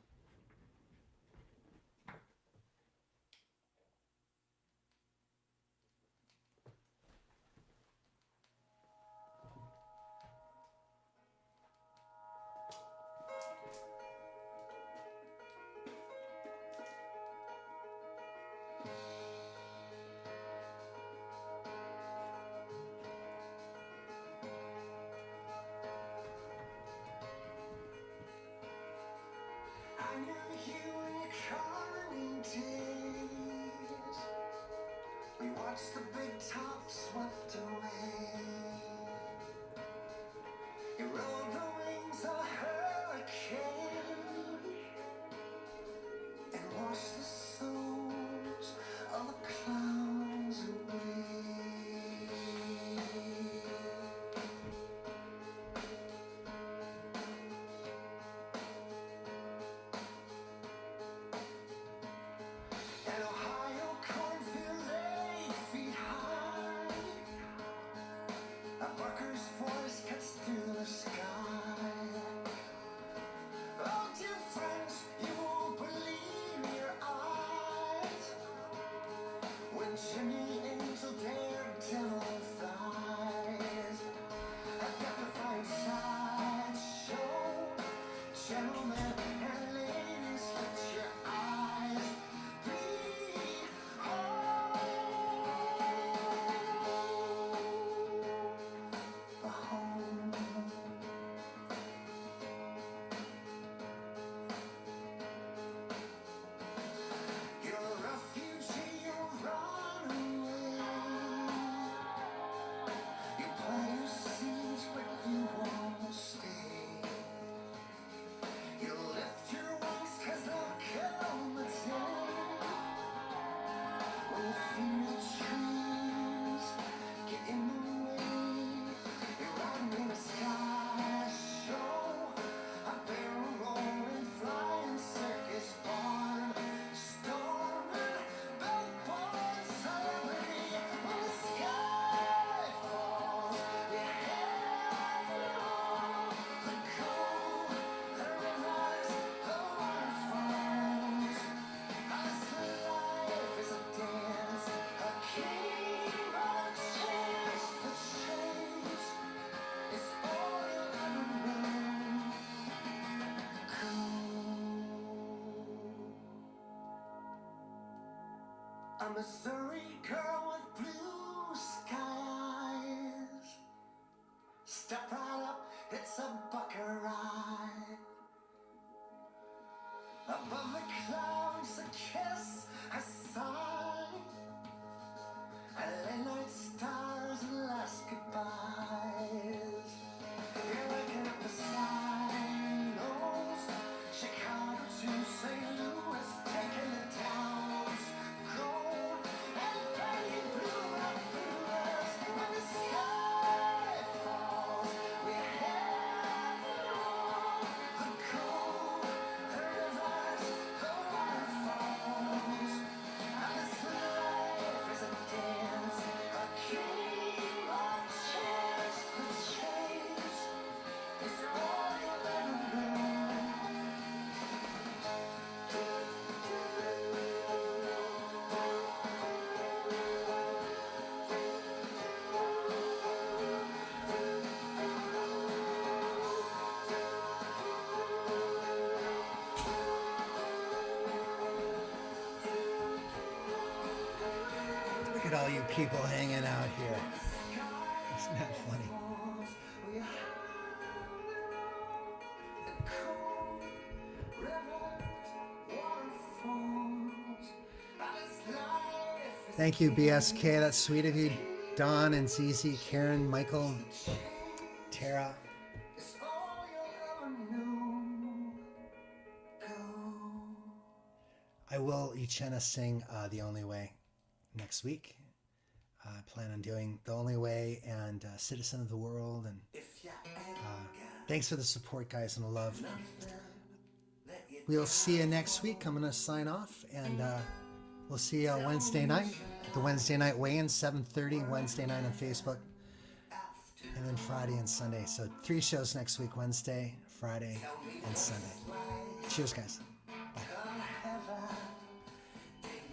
Missouri girl with blue sky eyes. Step right up, it's a bucker ride. Above the clouds, a kiss, a sigh. Late night stars and last goodbyes. You're waking up the signs. Chicago to St. Louis, taking the towns. Cold and dirty blue and blues. When the sky falls, we have it all. The cold, the rivers, the waterfalls. And this life is a dance, a game of chance. The chase is all you'll ever know. Look at all you people hanging out here. Isn't that funny? Thank you, BSK. That's sweet of you. Don and ZZ, Karen, Michael, Tara. I will Uchenna sing The Only Way next week. I plan on doing The Only Way and Citizen of the World. And thanks for the support, guys, and the love. We'll see you next week. I'm going to sign off, and we'll see you on Wednesday night at the Wednesday night weigh-in, 7:30 Wednesday night on Facebook, and then Friday and Sunday. So 3 shows next week: Wednesday, Friday, and Sunday. Cheers, guys.